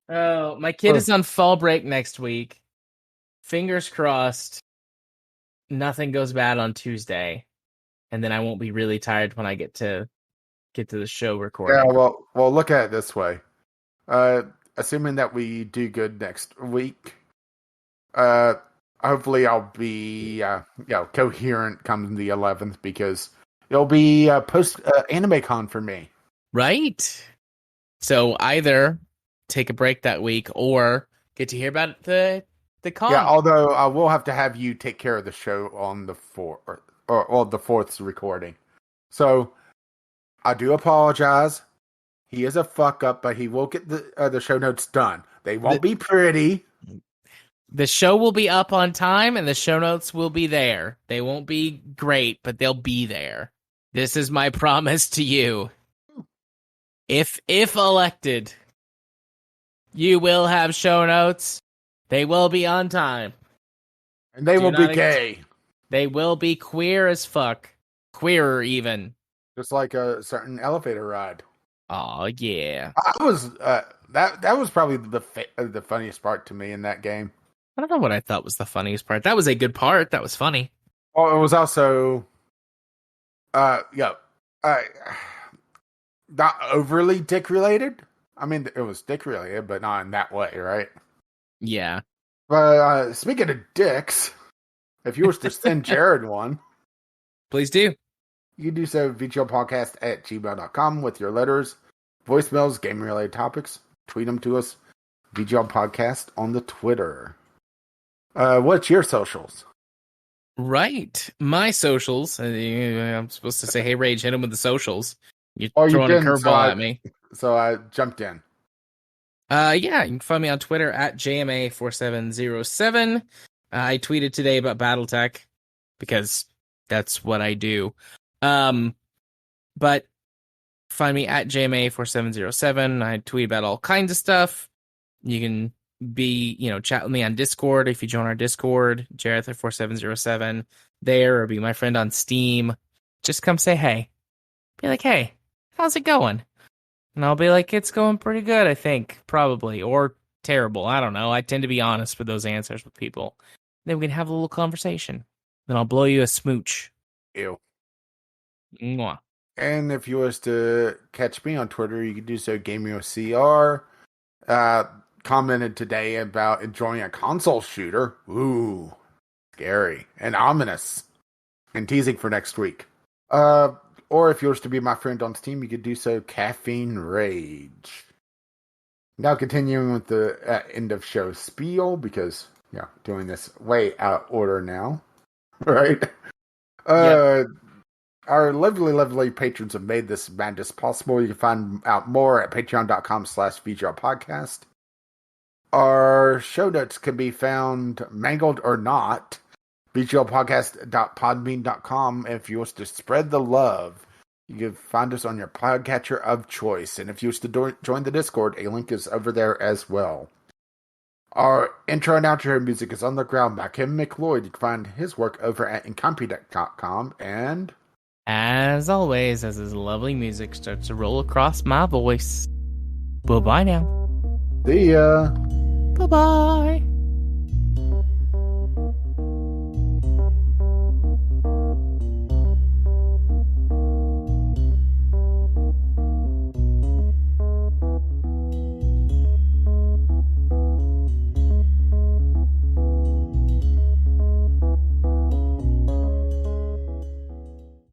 Oh, my kid is on fall break next week. Fingers crossed nothing goes bad on Tuesday, and then I won't be really tired when I get to the show recording. Yeah, well, look at it this way. Assuming that we do good next week, hopefully I'll be coherent come the 11th, because it'll be post AnimeCon for me. Right. So either take a break that week or get to hear about the con. Yeah, although I will have to have you take care of the show on the 4th or the 4th's recording. So I do apologize. He is a fuck up, but he will get the show notes done. They won't be pretty. The show will be up on time, and the show notes will be there. They won't be great, but they'll be there. This is my promise to you. If elected, you will have show notes. They will be on time. And they will be gay. They will be queer as fuck. Queerer, even. Just like a certain elevator ride. Oh, yeah. I was that was probably the funniest part to me in that game. I don't know what I thought was the funniest part. That was a good part. That was funny. Well, it was also not overly dick related. I mean, it was dick related, but not in that way, right? Yeah. But speaking of dicks, if you were to send Jared one, please do. You can do so vglpodcast@gmail.com with your letters, voicemails, game-related topics. Tweet them to us, VGL Podcast on the Twitter. What's your socials? Right. My socials. I'm supposed to say, hey, Rage, hit him with the socials. You're you throwing a curveball at me. So I jumped in. Yeah, you can find me on Twitter at JMA4707. I tweeted today about Battletech because that's what I do. But find me at JMA4707. I tweet about all kinds of stuff. You can chat with me on Discord if you join our Discord, Jarether4707 there, or be my friend on Steam. Just come say hey. Be like, hey, how's it going? And I'll be like, it's going pretty good, I think, probably, or terrible. I don't know. I tend to be honest with those answers with people. Then we can have a little conversation. Then I'll blow you a smooch. Ew. Mwah. And if you was to catch me on Twitter, you can do so. GameOCR commented today about enjoying a console shooter. Ooh, scary and ominous, and teasing for next week. Or if you was to be my friend on Steam, you could do so. Caffeine Rage. Now continuing with the end of show spiel, because doing this way out of order now, right? Yep. Our lovely patrons have made this madness possible. You can find out more at patreon.com/VGL Podcast. Our show notes can be found, mangled or not, VGLpodcast.podbean.com. If you wish to spread the love, you can find us on your podcatcher of choice. And if you wish to join the Discord, a link is over there as well. Our intro and outro music is On the Ground by Kim McLeod. You can find his work over at incompetech.com. And as always, as his lovely music starts to roll across my voice, bye-bye now. See ya. Bye-bye.